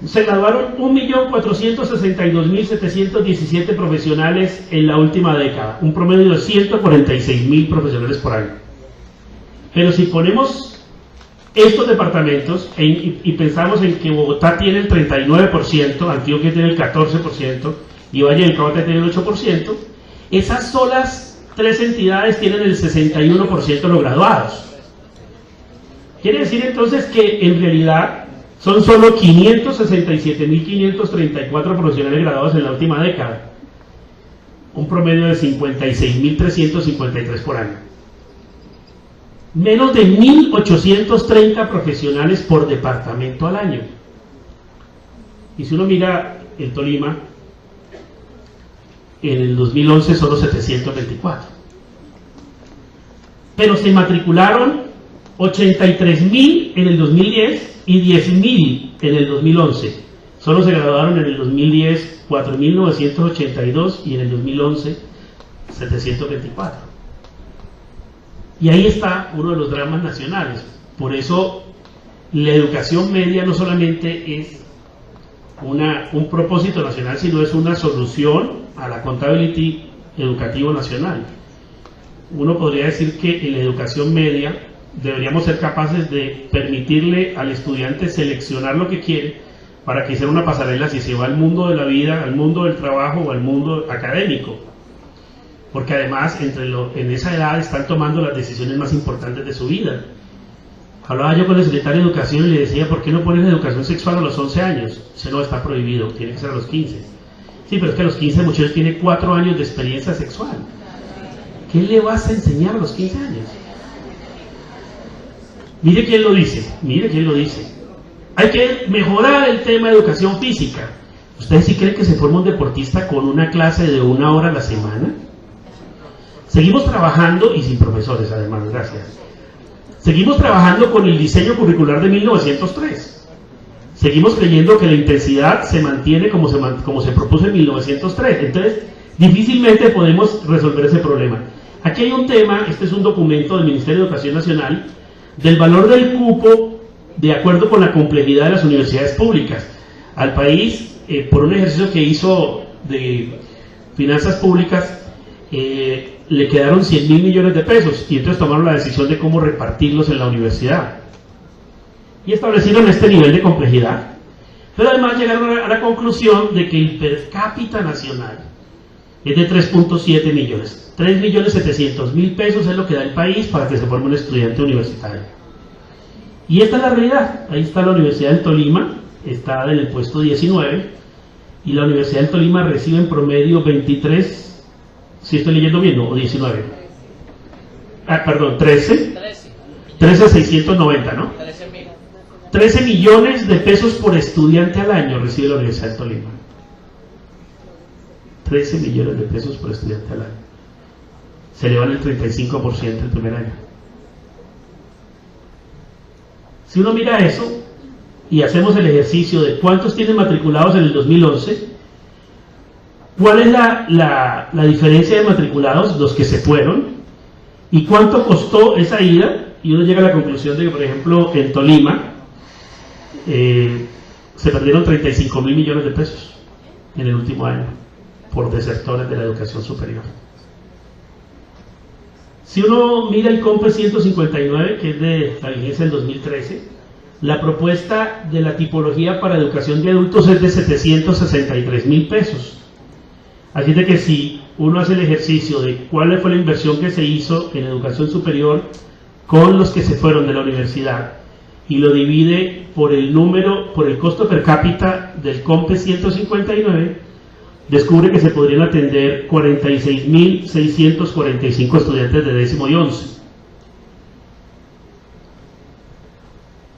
Se graduaron 1.462.717 profesionales en la última década, un promedio de 146.000 profesionales por año. Pero si ponemos estos departamentos, y pensamos en que Bogotá tiene el 39%, Antioquia tiene el 14% y Valle del Cauca tiene el 8%, esas solas 3 entidades tienen el 61% de los graduados. Quiere decir entonces que en realidad son solo 567.534 profesionales graduados en la última década, un promedio de 56.353 por año. Menos de 1.830 profesionales por departamento al año. Y si uno mira el Tolima, en el 2011 solo 724. Pero se matricularon 83.000 en el 2010 y 10.000 en el 2011. Solo se graduaron en el 2010 4.982 y en el 2011 724. Y ahí está uno de los dramas nacionales. Por eso la educación media no solamente es un propósito nacional, sino es una solución a la accountability educativo nacional. Uno podría decir que en la educación media deberíamos ser capaces de permitirle al estudiante seleccionar lo que quiere para que sea una pasarela si se va al mundo de la vida, al mundo del trabajo o al mundo académico. Porque además en esa edad están tomando las decisiones más importantes de su vida. Hablaba yo con el secretario de Educación y le decía, ¿por qué no pones educación sexual a los 11 años? Dice, no, está prohibido, tiene que ser a los 15. Sí, pero es que a los 15 muchachos tienen 4 años de experiencia sexual. ¿Qué le vas a enseñar a los 15 años? Mire quién lo dice, mire quién lo dice. Hay que mejorar el tema de educación física. ¿Ustedes sí creen que se forma un deportista con una clase de 1 hora a la semana? Seguimos trabajando, y sin profesores además, gracias. Seguimos trabajando con el diseño curricular de 1903. Seguimos creyendo que la intensidad se mantiene como se propuso en 1903. Entonces, difícilmente podemos resolver ese problema. Aquí hay un tema, este es un documento del Ministerio de Educación Nacional, del valor del cupo de acuerdo con la complejidad de las universidades públicas. Al país, por un ejercicio que hizo de finanzas públicas, le quedaron 100.000 millones de pesos y entonces tomaron la decisión de cómo repartirlos en la universidad y establecieron este nivel de complejidad, pero además llegaron a la conclusión de que el per cápita nacional es de 3.7 millones, 3.700.000 pesos es lo que da el país para que se forme un estudiante universitario. Y esta es la realidad. Ahí está la Universidad del Tolima, está en el puesto 19, y la Universidad del Tolima recibe en promedio 23, si estoy leyendo bien, ¿no? O 19. Perdón, 13,690, ¿no? 13 millones de pesos por estudiante al año recibe la Universidad del Tolima. 13 millones de pesos por estudiante al año. Se le van el 35% el primer año. Si uno mira eso y hacemos el ejercicio de cuántos tienen matriculados en el 2011, ¿cuál es la diferencia de matriculados, los que se fueron, y cuánto costó esa ida? Y uno llega a la conclusión de que, por ejemplo, en Tolima se perdieron 35.000 millones de pesos en el último año por desertores de la educación superior. Si uno mira el COMPE 159, que es de la vigencia del 2013, la propuesta de la tipología para educación de adultos es de 763.000 pesos. Así de que si uno hace el ejercicio de cuál fue la inversión que se hizo en educación superior con los que se fueron de la universidad y lo divide por el costo per cápita del COMPE 159, descubre que se podrían atender 46.645 estudiantes de 10º y 11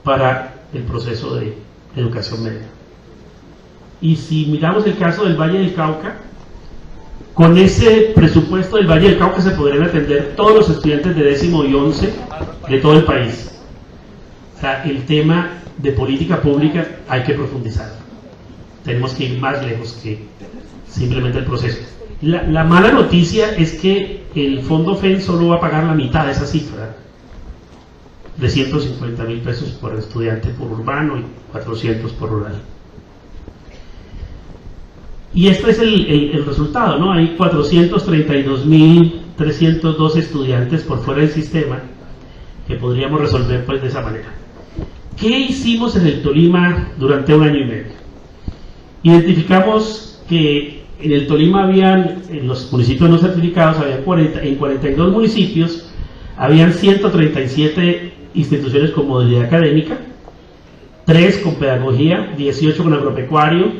para el proceso de educación media. Y si miramos el caso del Valle del Cauca, con ese presupuesto del Valle del Cauca se podrían atender todos los estudiantes de 10º y 11 de todo el país. O sea, el tema de política pública hay que profundizar. Tenemos que ir más lejos que simplemente el proceso. La mala noticia es que el Fondo FEN solo va a pagar la mitad de esa cifra, de 150.000 pesos por estudiante por urbano y 400 por rural. Y este es el resultado, ¿no? Hay 432.302 estudiantes por fuera del sistema que podríamos resolver pues de esa manera. ¿Qué hicimos en el Tolima durante un año y medio? Identificamos que en el Tolima habían, en los municipios no certificados, en 42 municipios, habían 137 instituciones con modalidad académica, 3 con pedagogía, 18 con agropecuario,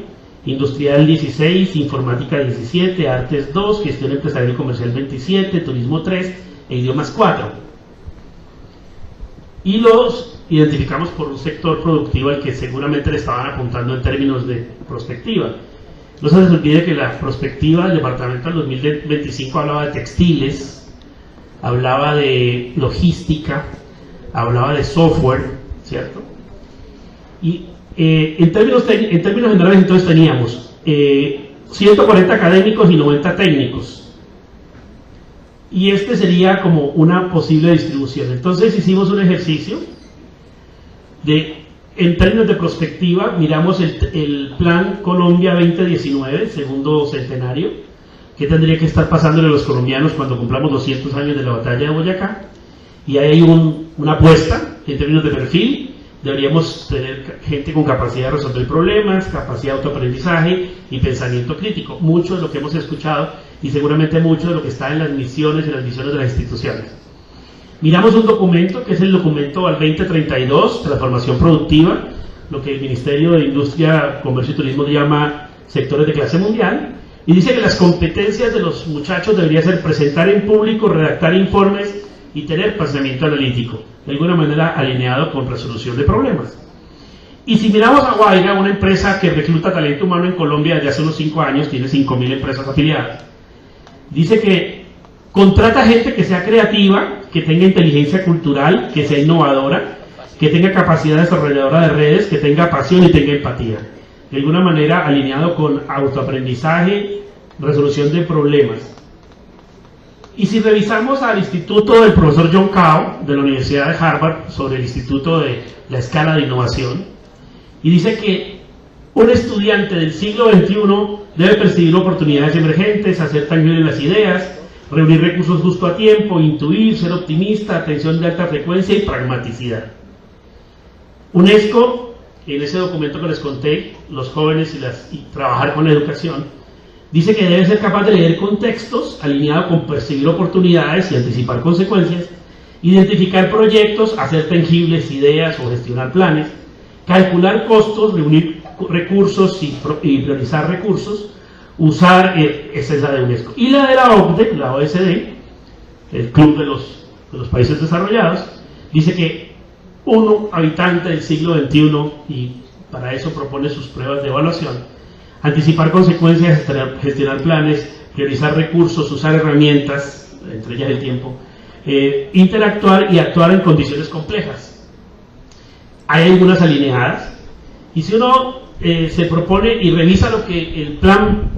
industrial 16, informática 17, artes 2, gestión empresarial y comercial 27, turismo 3 e idiomas 4. Y los identificamos por un sector productivo al que seguramente le estaban apuntando en términos de prospectiva. No se les olvide que la prospectiva del departamento del 2025 hablaba de textiles, hablaba de logística, hablaba de software, ¿cierto? Y en términos generales entonces teníamos 140 académicos y 90 técnicos. Y este sería como una posible distribución. Entonces hicimos un ejercicio en términos de prospectiva, miramos el Plan Colombia 2019, segundo centenario, que tendría que estar pasándole a los colombianos cuando cumplamos 200 años de la batalla de Boyacá, y ahí hay una apuesta en términos de perfil. Deberíamos tener gente con capacidad de resolver problemas, capacidad de autoaprendizaje y pensamiento crítico, mucho de lo que hemos escuchado y seguramente mucho de lo que está en las misiones y las visiones de las instituciones. Miramos un documento que es el documento al 2032, transformación productiva, lo que el Ministerio de Industria, Comercio y Turismo llama sectores de clase mundial, y dice que las competencias de los muchachos deberían ser presentar en público, redactar informes y tener pensamiento analítico, de alguna manera alineado con resolución de problemas. Y si miramos a Guaira, una empresa que recluta talento humano en Colombia desde hace unos 5 años, tiene 5.000 empresas afiliadas, dice que contrata gente que sea creativa, que tenga inteligencia cultural, que sea innovadora, que tenga capacidad desarrolladora de redes, que tenga pasión y tenga empatía, de alguna manera alineado con autoaprendizaje, resolución de problemas. Y si revisamos al instituto del profesor John Cao de la Universidad de Harvard sobre el instituto de la escala de innovación, y dice que un estudiante del siglo XXI debe percibir oportunidades emergentes, hacer tangibles las ideas, reunir recursos justo a tiempo, intuir, ser optimista, atención de alta frecuencia y pragmaticidad. UNESCO, en ese documento que les conté, los jóvenes y trabajar con la educación, dice que debe ser capaz de leer contextos, alineado con percibir oportunidades y anticipar consecuencias, identificar proyectos, hacer tangibles ideas o gestionar planes, calcular costos, reunir recursos y priorizar recursos, usar, esa es la de UNESCO. Y la de la OCDE, la OECD, el Club de los Países Desarrollados, dice que un habitante del siglo XXI, y para eso propone sus pruebas de evaluación, anticipar consecuencias, gestionar planes, priorizar recursos, usar herramientas, entre ellas el tiempo, interactuar y actuar en condiciones complejas. Hay algunas alineadas, y si uno se propone y revisa lo que el Plan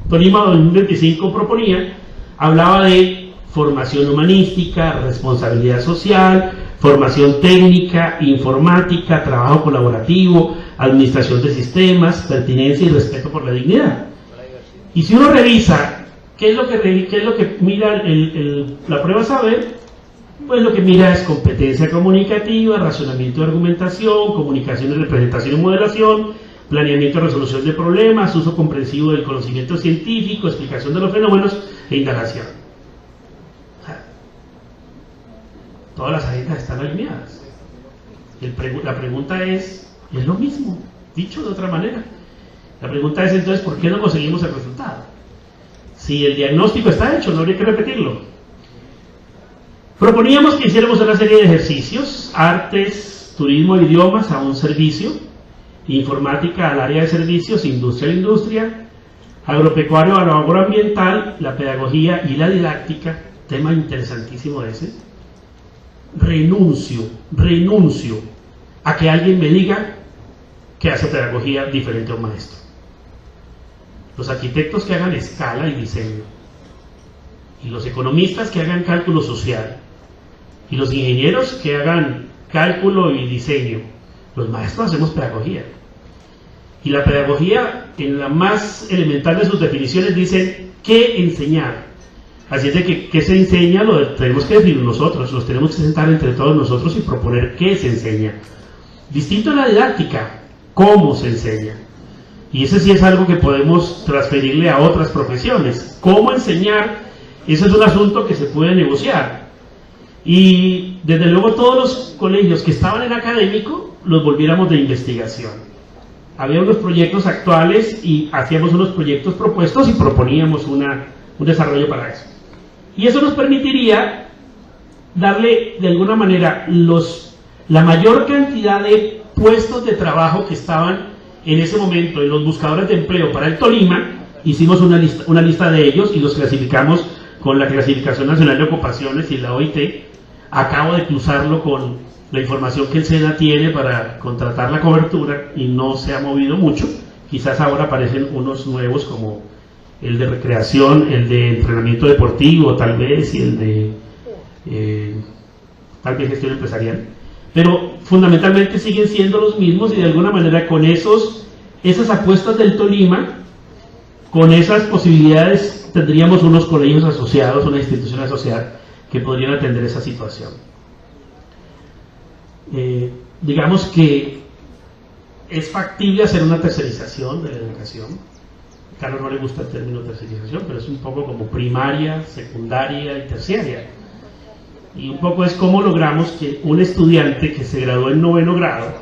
Tolima 2025 proponía, hablaba de formación humanística, responsabilidad social, formación técnica, informática, trabajo colaborativo, administración de sistemas, pertinencia y respeto por la dignidad. Y si uno revisa qué es lo que mira la prueba saber, pues lo que mira es competencia comunicativa, razonamiento de argumentación, comunicación de representación y modelación, planeamiento y resolución de problemas, uso comprensivo del conocimiento científico, explicación de los fenómenos e indagación. Todas las agendas están alineadas. La pregunta es lo mismo, dicho de otra manera. La pregunta es entonces, ¿por qué no conseguimos el resultado? Si el diagnóstico está hecho, no habría que repetirlo. Proponíamos que hiciéramos una serie de ejercicios: artes, turismo, idiomas a un servicio, informática al área de servicios, industria a la industria, agropecuario a lo agroambiental, la pedagogía y la didáctica, tema interesantísimo ese. Renuncio a que alguien me diga que hace pedagogía diferente a un maestro. Los arquitectos que hagan escala y diseño, y los economistas que hagan cálculo social, y los ingenieros que hagan cálculo y diseño, los maestros hacemos pedagogía. Y la pedagogía, en la más elemental de sus definiciones, dice qué enseñar. Así es de que qué se enseña lo tenemos que definir nosotros, nos tenemos que sentar entre todos nosotros y proponer qué se enseña. Distinto a la didáctica, cómo se enseña. Y ese sí es algo que podemos transferirle a otras profesiones. Cómo enseñar, ese es un asunto que se puede negociar. Y desde luego todos los colegios que estaban en académico los volviéramos de investigación. Había unos proyectos actuales y hacíamos unos proyectos propuestos y proponíamos un desarrollo para eso. Y eso nos permitiría darle de alguna manera la mayor cantidad de puestos de trabajo que estaban en ese momento en los buscadores de empleo para el Tolima. Hicimos una lista de ellos y los clasificamos con la Clasificación Nacional de Ocupaciones y la OIT. Acabo de cruzarlo con la información que el SENA tiene para contratar la cobertura y no se ha movido mucho. Quizás ahora aparecen unos nuevos como el de recreación, el de entrenamiento deportivo tal vez, y el de tal vez gestión empresarial. Pero fundamentalmente siguen siendo los mismos y de alguna manera con esas apuestas del Tolima, con esas posibilidades tendríamos unos colegios asociados, una institución asociada que podrían atender esa situación. Digamos que es factible hacer una tercerización de la educación. A Carlos no le gusta el término tercerización, pero es un poco como primaria, secundaria y terciaria. Y un poco es cómo logramos que un estudiante que se graduó en 9º grado,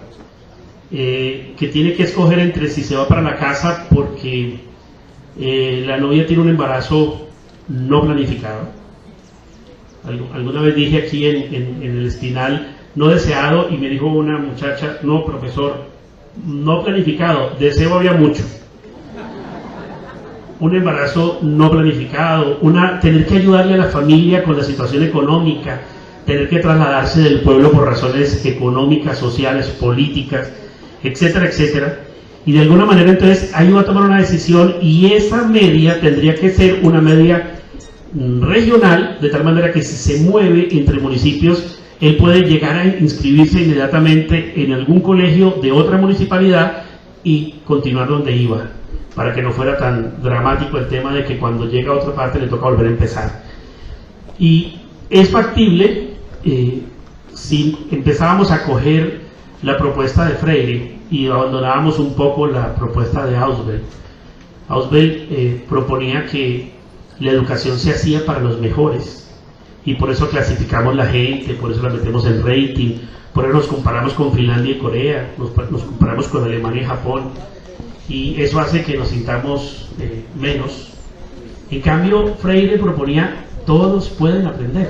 que tiene que escoger entre si se va para la casa porque la novia tiene un embarazo no planificado. Alguna vez dije aquí en el Espinal, no deseado, y me dijo una muchacha, no profesor, no planificado, deseo había mucho. Un embarazo no planificado, tener que ayudarle a la familia con la situación económica, tener que trasladarse del pueblo por razones económicas, sociales, políticas, etcétera, etcétera. Y de alguna manera entonces ahí va a tomar una decisión y esa media tendría que ser una media regional, de tal manera que si se mueve entre municipios, él puede llegar a inscribirse inmediatamente en algún colegio de otra municipalidad y continuar donde iba, para que no fuera tan dramático el tema de que cuando llega a otra parte le toca volver a empezar. Y es factible, si empezábamos a coger la propuesta de Freire y abandonábamos un poco la propuesta de Ausubel. Ausubel proponía que la educación se hacía para los mejores, y por eso clasificamos la gente, por eso la metemos en rating, por eso nos comparamos con Finlandia y Corea, nos comparamos con Alemania y Japón, y eso hace que nos sintamos menos. En cambio, Freire proponía todos pueden aprender,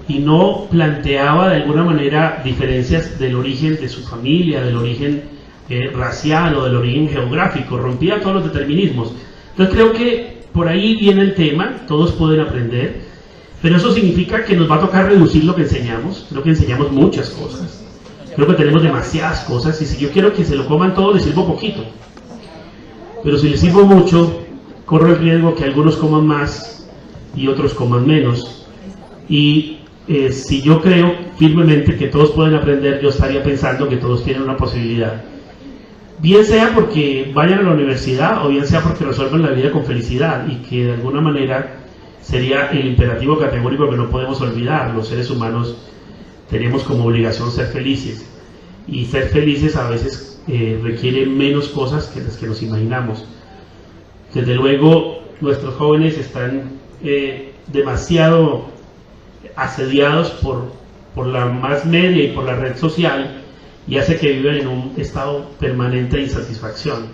y no planteaba de alguna manera diferencias del origen de su familia, del origen racial o del origen geográfico, rompía todos los determinismos. Entonces creo que por ahí viene el tema, todos pueden aprender, pero eso significa que nos va a tocar reducir lo que enseñamos. Creo que enseñamos muchas cosas, creo que tenemos demasiadas cosas, y si yo quiero que se lo coman todo, les sirvo poquito, pero si les sirvo mucho, corro el riesgo que algunos coman más y otros coman menos. Y si yo creo firmemente que todos pueden aprender, yo estaría pensando que todos tienen una posibilidad, bien sea porque vayan a la universidad o bien sea porque resuelvan la vida con felicidad, y que de alguna manera sería el imperativo categórico que no podemos olvidar. Los seres humanos tenemos como obligación ser felices, y ser felices a veces requiere menos cosas que las que nos imaginamos. Desde luego nuestros jóvenes están demasiado asediados por la más media y por la red social, y hace que vivan en un estado permanente de insatisfacción,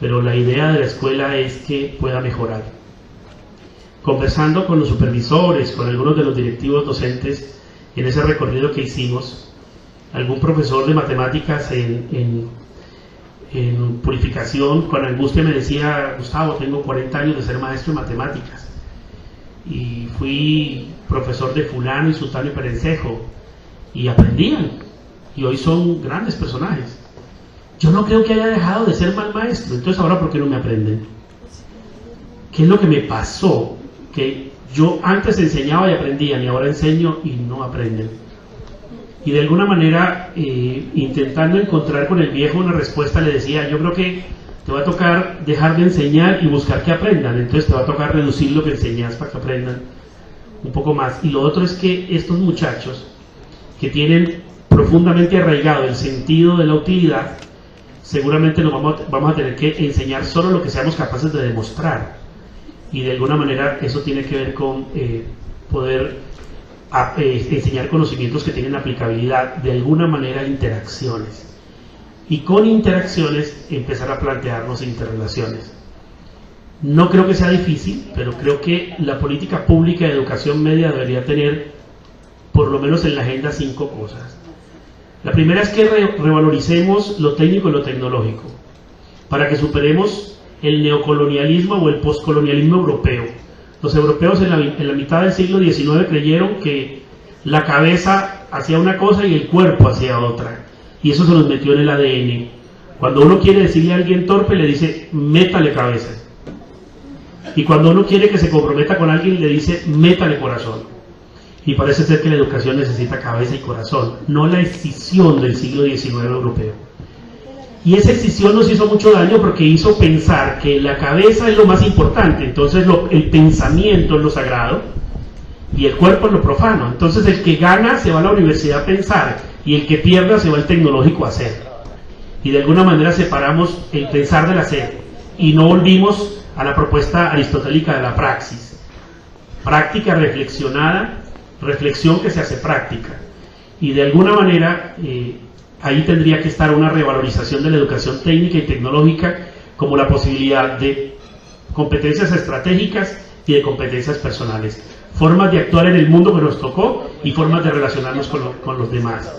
pero la idea de la escuela es que pueda mejorar. Conversando con los supervisores, con algunos de los directivos docentes en ese recorrido que hicimos, algún profesor de matemáticas en Purificación con angustia me decía: Gustavo, tengo 40 años de ser maestro de matemáticas y fui profesor de fulano y sultano y perencejo, y aprendían, y hoy son grandes personajes. Yo no creo que haya dejado de ser mal maestro, entonces ahora ¿por qué no me aprenden? ¿Qué es lo que me pasó? Que yo antes enseñaba y aprendían, y ahora enseño y no aprenden. Y de alguna manera, intentando encontrar con el viejo una respuesta, le decía: yo creo que te va a tocar dejar de enseñar y buscar que aprendan, entonces te va a tocar reducir lo que enseñas para que aprendan un poco más. Y lo otro es que estos muchachos que tienen profundamente arraigado el sentido de la utilidad, seguramente nos vamos a tener que enseñar solo lo que seamos capaces de demostrar, y de alguna manera eso tiene que ver con poder enseñar conocimientos que tienen aplicabilidad, de alguna manera interacciones, y con interacciones empezar a plantearnos interrelaciones. No creo que sea difícil, pero creo que la política pública de educación media debería tener, por lo menos en la agenda, 5 cosas. La primera es que revaloricemos lo técnico y lo tecnológico, para que superemos el neocolonialismo o el postcolonialismo europeo. Los europeos en la mitad del siglo XIX creyeron que la cabeza hacía una cosa y el cuerpo hacía otra, y eso se nos metió en el ADN. Cuando uno quiere decirle a alguien torpe, le dice, métale cabeza. Y cuando uno quiere que se comprometa con alguien, le dice, métale corazón. Y parece ser que la educación necesita cabeza y corazón, no la escisión del siglo XIX europeo. Y esa escisión nos hizo mucho daño porque hizo pensar que la cabeza es lo más importante, entonces el pensamiento es lo sagrado y el cuerpo es lo profano. Entonces el que gana se va a la universidad a pensar y el que pierda se va al tecnológico a hacer. Y de alguna manera separamos el pensar del hacer y no volvimos a la propuesta aristotélica de la praxis. Práctica reflexionada, reflexión que se hace práctica. Y de alguna manera ahí tendría que estar una revalorización de la educación técnica y tecnológica como la posibilidad de competencias estratégicas y de competencias personales. Formas de actuar en el mundo que nos tocó y formas de relacionarnos con los demás.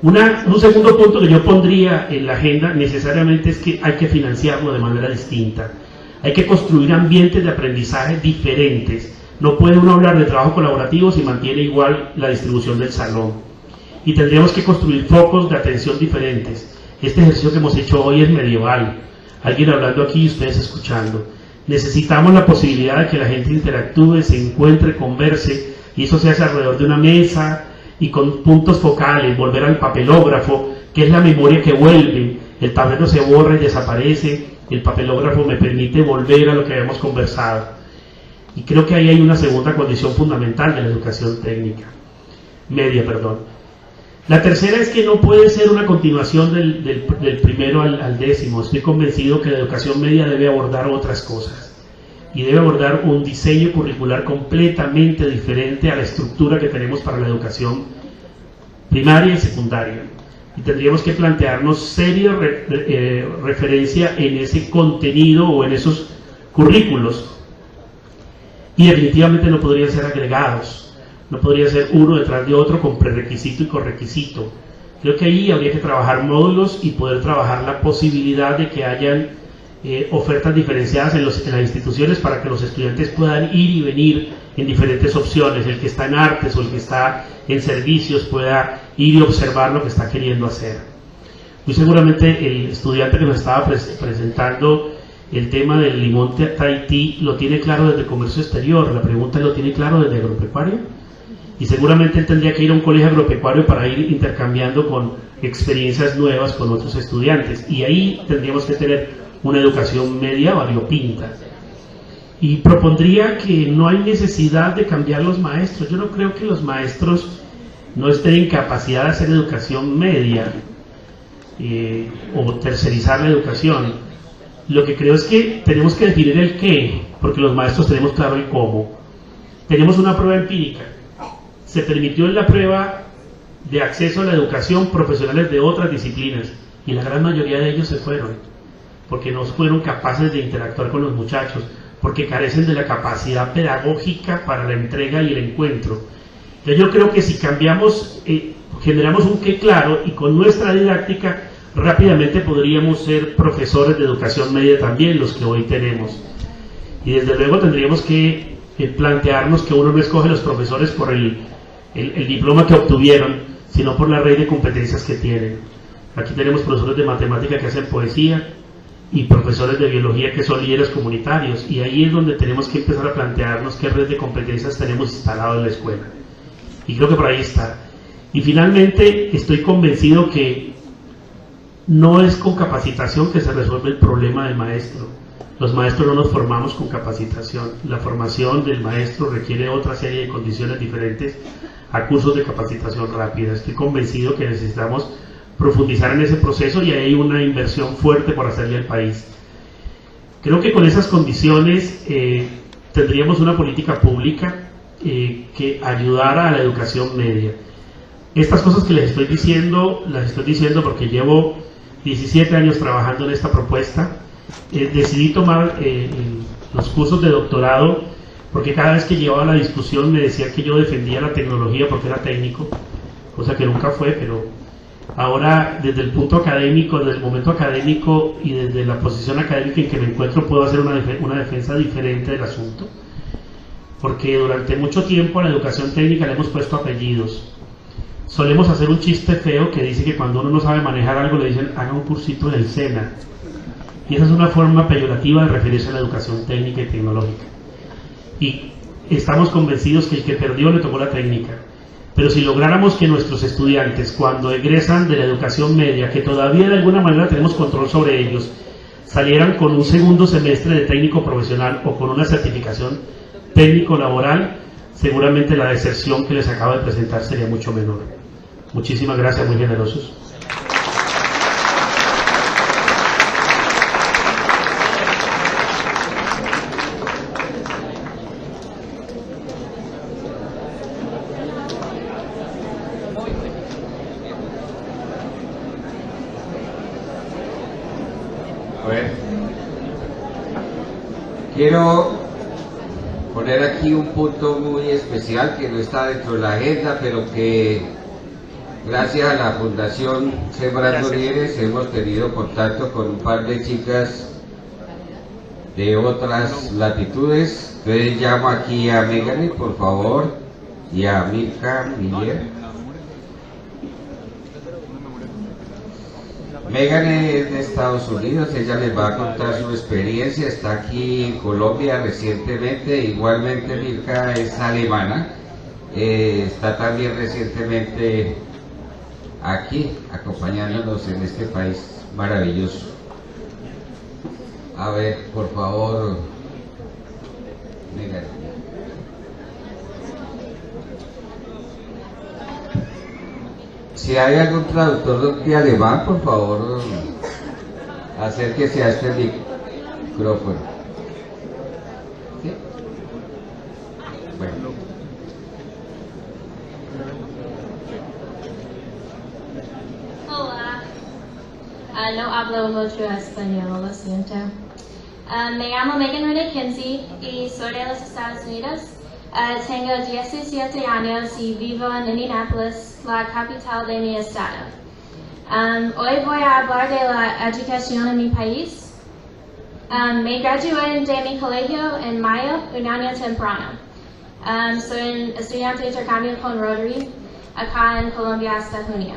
Un segundo punto que yo pondría en la agenda necesariamente es que hay que financiarlo de manera distinta. Hay que construir ambientes de aprendizaje diferentes. No puede uno hablar de trabajo colaborativo si mantiene igual la distribución del salón. Y tendríamos que construir focos de atención diferentes. Este ejercicio que hemos hecho hoy es medieval. Alguien hablando aquí y ustedes escuchando. Necesitamos la posibilidad de que la gente interactúe, se encuentre, converse, y eso se hace alrededor de una mesa y con puntos focales, volver al papelógrafo, que es la memoria que vuelve. El tablero se borra y desaparece. El papelógrafo me permite volver a lo que habíamos conversado. Y creo que ahí hay una segunda condición fundamental de la educación media. La tercera es que no puede ser una continuación del primero al décimo. Estoy convencido que la educación media debe abordar otras cosas. Y debe abordar un diseño curricular completamente diferente a la estructura que tenemos para la educación primaria y secundaria. Y tendríamos que plantearnos seria referencia en ese contenido o en esos currículos. Y definitivamente no podrían ser agregados, no podría ser uno detrás de otro con prerequisito y correquisito. Creo que ahí habría que trabajar módulos y poder trabajar la posibilidad de que hayan ofertas diferenciadas en las instituciones para que los estudiantes puedan ir y venir en diferentes opciones. El que está en artes o el que está en servicios pueda ir y observar lo que está queriendo hacer. Muy seguramente el estudiante que nos estaba presentando el tema del limón Tahití lo tiene claro desde comercio exterior. La pregunta es, ¿lo tiene claro desde agropecuario? Y seguramente él tendría que ir a un colegio agropecuario para ir intercambiando con experiencias nuevas con otros estudiantes. Y ahí tendríamos que tener una educación media variopinta. Y propondría que no hay necesidad de cambiar los maestros. Yo no creo que los maestros no estén en capacidad de hacer educación media o tercerizar la educación. Lo que creo es que tenemos que definir el qué, porque los maestros tenemos claro el cómo. Tenemos una prueba empírica. Se permitió en la prueba de acceso a la educación profesionales de otras disciplinas y la gran mayoría de ellos se fueron, porque no fueron capaces de interactuar con los muchachos, porque carecen de la capacidad pedagógica para la entrega y el encuentro. Entonces yo creo que si cambiamos, generamos un qué claro y con nuestra didáctica rápidamente podríamos ser profesores de educación media también, los que hoy tenemos. Y desde luego tendríamos que plantearnos que uno no escoge los profesores por el diploma que obtuvieron, sino por la red de competencias que tienen. Aquí tenemos profesores de matemática que hacen poesía y profesores de biología que son líderes comunitarios, y ahí es donde tenemos que empezar a plantearnos qué red de competencias tenemos instalado en la escuela. Y creo que por ahí está. Y finalmente estoy convencido que no es con capacitación que se resuelve el problema del maestro. Los maestros no nos formamos con capacitación. La formación del maestro requiere otra serie de condiciones diferentes a cursos de capacitación rápida. Estoy convencido que necesitamos profundizar en ese proceso y hay una inversión fuerte por hacerle al país. Creo que con esas condiciones tendríamos una política pública que ayudara a la educación media. Estas cosas que les estoy diciendo, las estoy diciendo porque llevo 17 años trabajando en esta propuesta. Decidí tomar los cursos de doctorado porque cada vez que llevaba la discusión me decía que yo defendía la tecnología porque era técnico, cosa que nunca fue, pero ahora desde el punto académico, desde el momento académico y desde la posición académica en que me encuentro puedo hacer una defensa diferente del asunto, porque durante mucho tiempo a la educación técnica le hemos puesto apellidos. Solemos hacer un chiste feo que dice que cuando uno no sabe manejar algo le dicen haga un cursito en el SENA, y esa es una forma peyorativa de referirse a la educación técnica y tecnológica, y estamos convencidos que el que perdió le tocó la técnica. Pero si lográramos que nuestros estudiantes, cuando egresan de la educación media, que todavía de alguna manera tenemos control sobre ellos, salieran con un segundo semestre de técnico profesional o con una certificación técnico laboral, seguramente la deserción que les acabo de presentar sería mucho menor. Muchísimas gracias, muy generosos. A ver, quiero poner aquí un punto muy especial que no está dentro de la agenda, pero que gracias a la Fundación Sembrando Líderes hemos tenido contacto con un par de chicas de otras latitudes. Entonces llamo aquí a Megane, por favor, y a Milka Miller. Megane es de Estados Unidos, ella les va a contar su experiencia, está aquí en Colombia recientemente, igualmente Milka es alemana, está también recientemente aquí acompañándonos en este país maravilloso. A ver, por favor, Megane. Si hay algún traductor de alemán, por favor, acérquese a este micrófono. ¿Sí? Bueno. Hola. No hablo mucho español, lo siento. Me llamo Megan Renee Kinsey y soy de los Estados Unidos. Tengo 17 años y vivo en Indianapolis, la capital de mi estado. Hoy voy a hablar de la educación en mi país. Me gradué de mi colegio en mayo, un año temprano. Soy un estudiante de intercambio con Rotary, acá en Colombia hasta junio.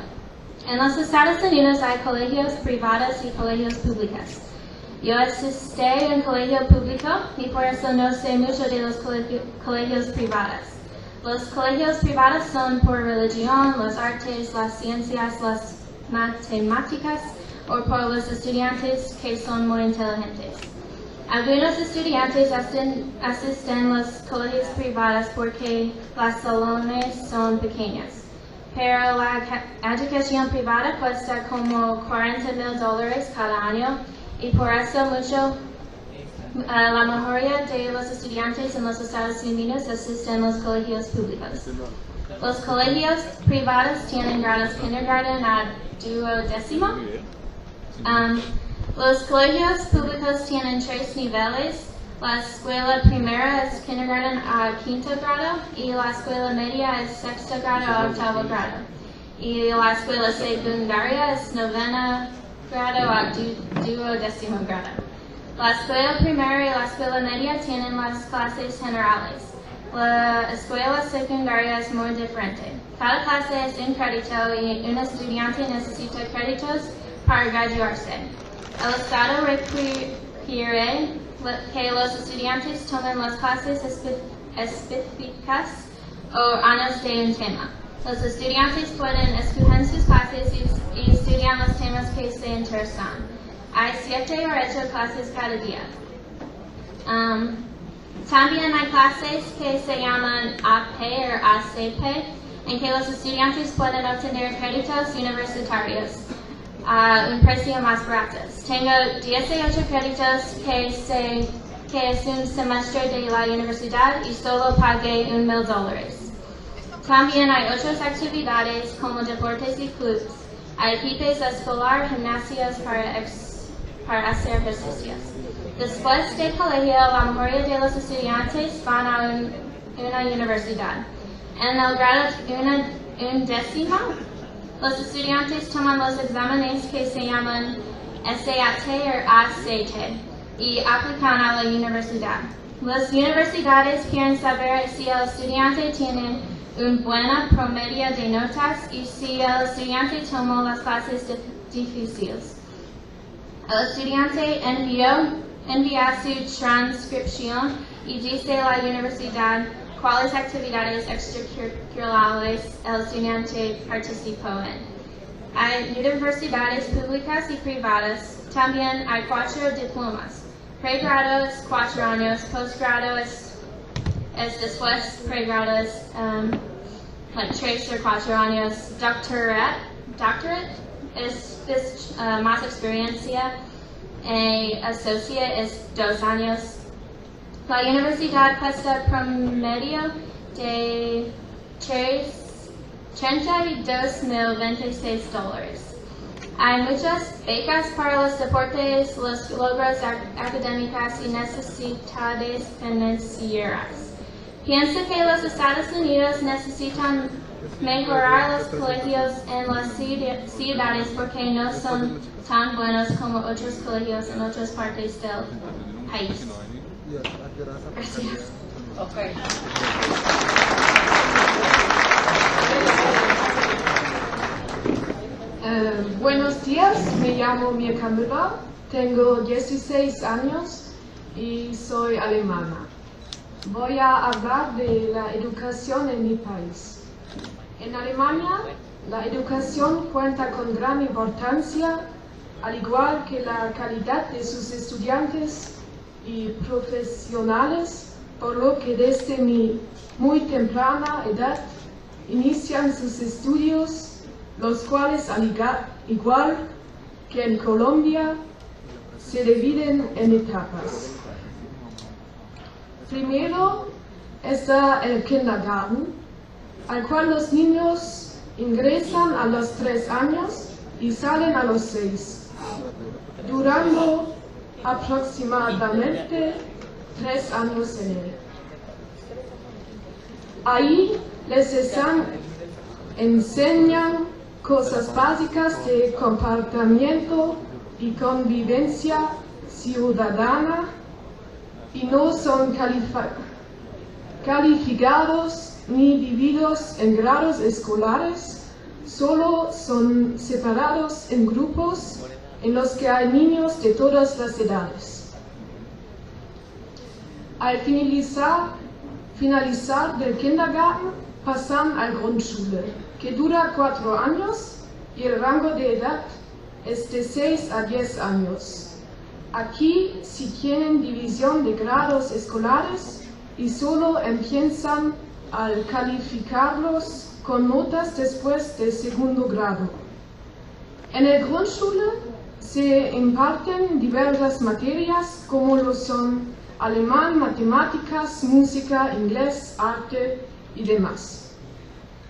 En los Estados Unidos hay colegios privados y colegios públicos. Yo asistí a un colegio público y por eso no sé mucho de los colegios privados. Los colegios privados son por religión, las artes, las ciencias, las matemáticas o por los estudiantes que son muy inteligentes. Algunos estudiantes asisten a los colegios privados porque los salones son pequeños. Pero la educación privada cuesta como $40,000 cada año. Y por eso la mayoría de los estudiantes en los Estados Unidos asisten a los colegios públicos. Los colegios privados tienen grados kindergarten a 12º. Los colegios públicos tienen 3 niveles. La escuela primera es kindergarten a 5º grado y la escuela media es 6º grado a 8º grado. Y la escuela secundaria es 9º grado a 12º grado. La escuela primera y la escuela media tienen las clases generales. La escuela secundaria es muy diferente. Cada clase es un crédito y un estudiante necesita créditos para graduarse. El Estado requiere que los estudiantes tomen las clases específicas o años de un tema. Los estudiantes pueden escoger sus clases y estudiar los temas que se interesan. Hay 7 o 8 clases cada día. También hay clases que se llaman AP o ACP. en que los estudiantes pueden obtener créditos universitarios a un precio más barato. Tengo 18 créditos que es un semestre de la universidad y solo pagué $1,000. También hay otras actividades como deportes y clubes. Hay equipos escolar, gimnasios para hacer ejercicios. Después de colegio, la mayoría de los estudiantes van a una universidad. En el grado undécimo, los estudiantes toman los exámenes que se llaman SAT o ACT y aplican a la universidad. Las universidades quieren saber si el estudiante tiene un buen promedio de notas y si el estudiante tomó las clases difíciles. El estudiante envía su transcripción y dice a la universidad cuáles actividades extracurriculares el estudiante participó en. Hay universidades públicas y privadas. También hay 4 diplomas. Pregrado es 4 años, posgrado es después, pregrado es 3 o 4 años, doctorate es más experiencia, y associate es 2 años. La universidad cuesta promedio de $32,026. Hay muchas becas para los deportes, los logros académicos y necesidades financieras. Pienso que los Estados Unidos necesitan mejorar los colegios en las ciudades porque no son tan buenos como otros colegios en otras partes del país. Gracias. Okay. Buenos días, me llamo Mirka Müller, tengo 16 años y soy alemana. Voy a hablar de la educación en mi país. En Alemania, la educación cuenta con gran importancia, al igual que la calidad de sus estudiantes y profesionales, por lo que desde mi muy temprana edad inician sus estudios, los cuales, al igual que en Colombia, se dividen en etapas. Primero está el kindergarten, al cual los niños ingresan a los 3 años y salen a los 6, durando aproximadamente 3 años en él. Ahí les enseñan cosas básicas de comportamiento y convivencia ciudadana y no son calificados ni divididos en grados escolares, solo son separados en grupos en los que hay niños de todas las edades. Al finalizar del kindergarten pasan al Grundschule, que dura 4 años y el rango de edad es de 6 a 10 años. Aquí sí tienen división de grados escolares y solo empiezan al calificarlos con notas después del 2º grado. En el Grundschule se imparten diversas materias como lo son alemán, matemáticas, música, inglés, arte y demás.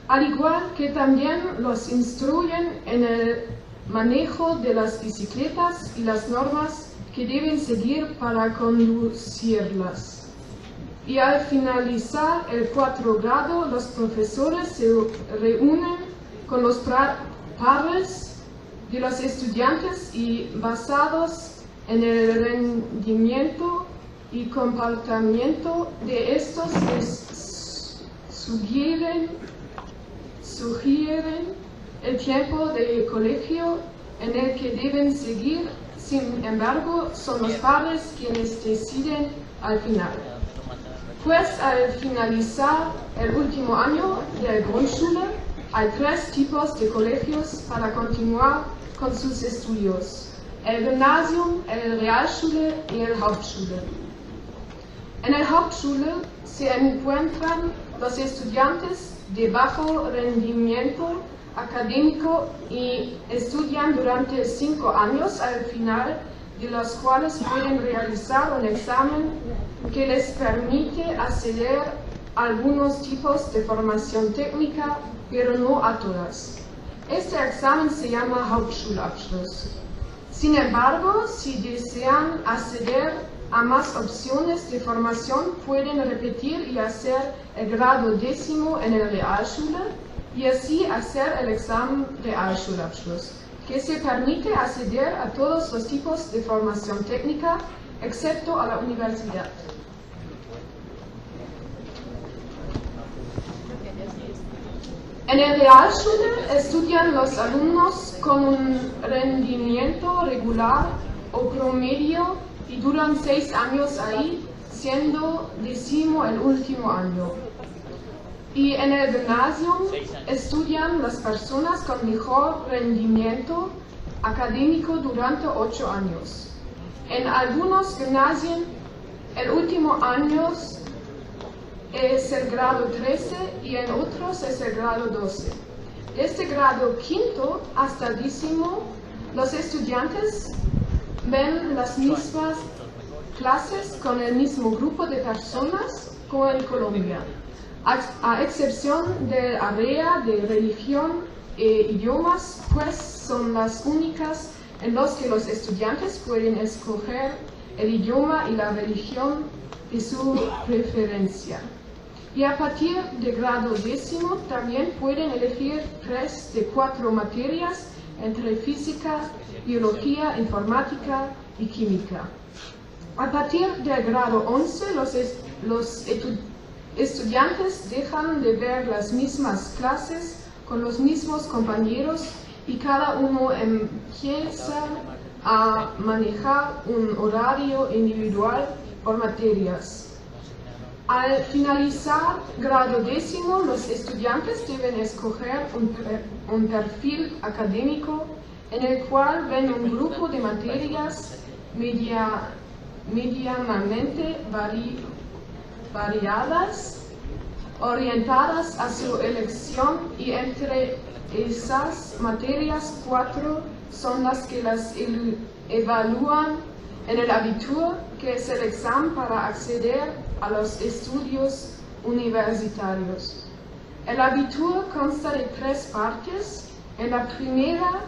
Al igual que también los instruyen en el manejo de las bicicletas y las normas que deben seguir para conducirlas. Y al finalizar el 4º grado, los profesores se reúnen con los padres de los estudiantes y basados en el rendimiento y comportamiento de estos les sugieren el tiempo de colegio en el que deben seguir. Sin embargo, son los padres quienes deciden al final. Pues al finalizar el último año del Grundschule, hay 3 tipos de colegios para continuar con sus estudios: el Gymnasium, el Realschule y el Hauptschule. En el Hauptschule se encuentran los estudiantes de bajo rendimiento académico y estudian durante 5 años, al final de los cuales pueden realizar un examen que les permite acceder a algunos tipos de formación técnica, pero no a todas. Este examen se llama Hauptschulabschluss. Sin embargo, si desean acceder a más opciones de formación, pueden repetir y hacer el grado 10º en el Realschule y así hacer el examen Realschulabschluss, que se permite acceder a todos los tipos de formación técnica, excepto a la universidad. En el Realschule estudian los alumnos con un rendimiento regular o promedio y duran 6 años ahí, siendo 10º el último año. Y en el Gymnasium estudian las personas con mejor rendimiento académico durante 8 años. En algunos gimnasios el último año es el grado 13 y en otros es el grado 12. Desde grado 5º hasta 10º, los estudiantes ven las mismas clases con el mismo grupo de personas como en Colombia, a excepción del área de religión e idiomas, pues son las únicas en las que los estudiantes pueden escoger el idioma y la religión de su preferencia. Y a partir de grado 10º también pueden elegir 3 de 4 materias entre física, biología, informática y química. A partir del grado 11 los estudiantes dejan de ver las mismas clases con los mismos compañeros y cada uno empieza a manejar un horario individual por materias. Al finalizar grado 10º, los estudiantes deben escoger un perfil académico en el cual ven un grupo de materias medianamente variadas, orientadas a su elección, y entre esas materias 4 son las que las evalúan en el Abitur, que es el examen para acceder a los estudios universitarios. El Abitur consta de 3 partes. En la primera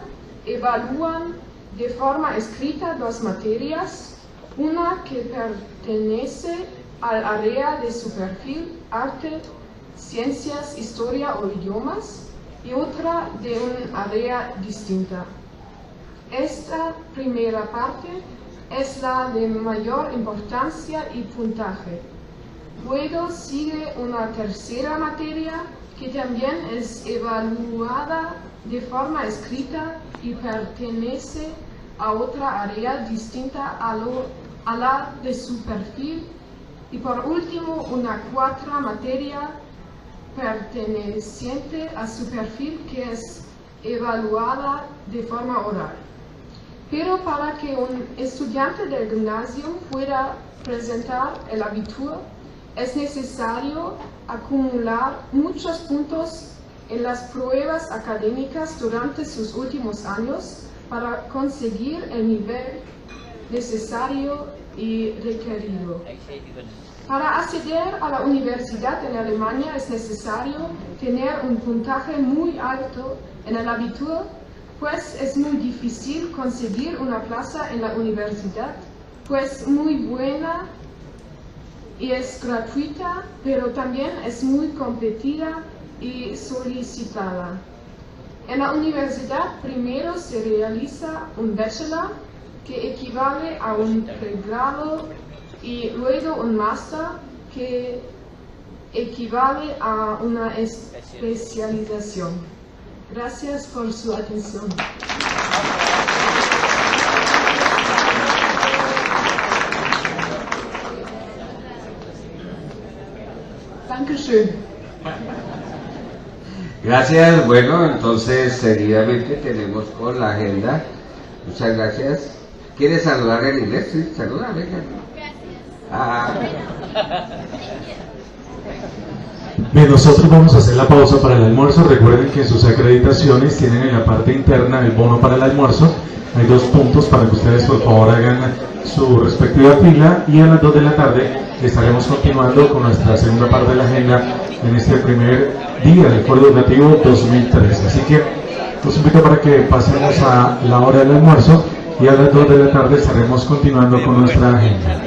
evalúan de forma escrita 2 materias, una que pertenece al área de su perfil, arte, ciencias, historia o idiomas, y otra de un área distinta. Esta primera parte es la de mayor importancia y puntaje. Luego sigue una tercera materia que también es evaluada de forma escrita y pertenece a otra área distinta a la de su perfil. Y por último, una 4ª materia perteneciente a su perfil que es evaluada de forma oral. Pero para que un estudiante del gimnasio pueda presentar el Abitur, es necesario acumular muchos puntos en las pruebas académicas durante sus últimos años para conseguir el nivel necesario y requerido. Para acceder a la universidad en Alemania es necesario tener un puntaje muy alto en el Abitur, pues es muy difícil conseguir una plaza en la universidad, pues muy buena y es gratuita, pero también es muy competida y solicitada. En la universidad primero se realiza un bachelor, que equivale a un pregrado, y luego un máster, que equivale a una especialización. Gracias por su atención. Dankeschön. Gracias. Bueno, entonces seguidamente tenemos con la agenda. Muchas gracias. ¿Quieres saludar en inglés? Sí, saluda, venga. Gracias. Bien, nosotros vamos a hacer la pausa para el almuerzo. Recuerden que en sus acreditaciones tienen en la parte interna el bono para el almuerzo. Hay 2 puntos para que ustedes por favor hagan su respectiva fila, y a las 2 de la tarde estaremos continuando con nuestra segunda parte de la agenda en este primer día del Foro Educativo 2013. Así que los invito para que pasemos a la hora del almuerzo, y a las 2 de la tarde estaremos continuando con nuestra agenda.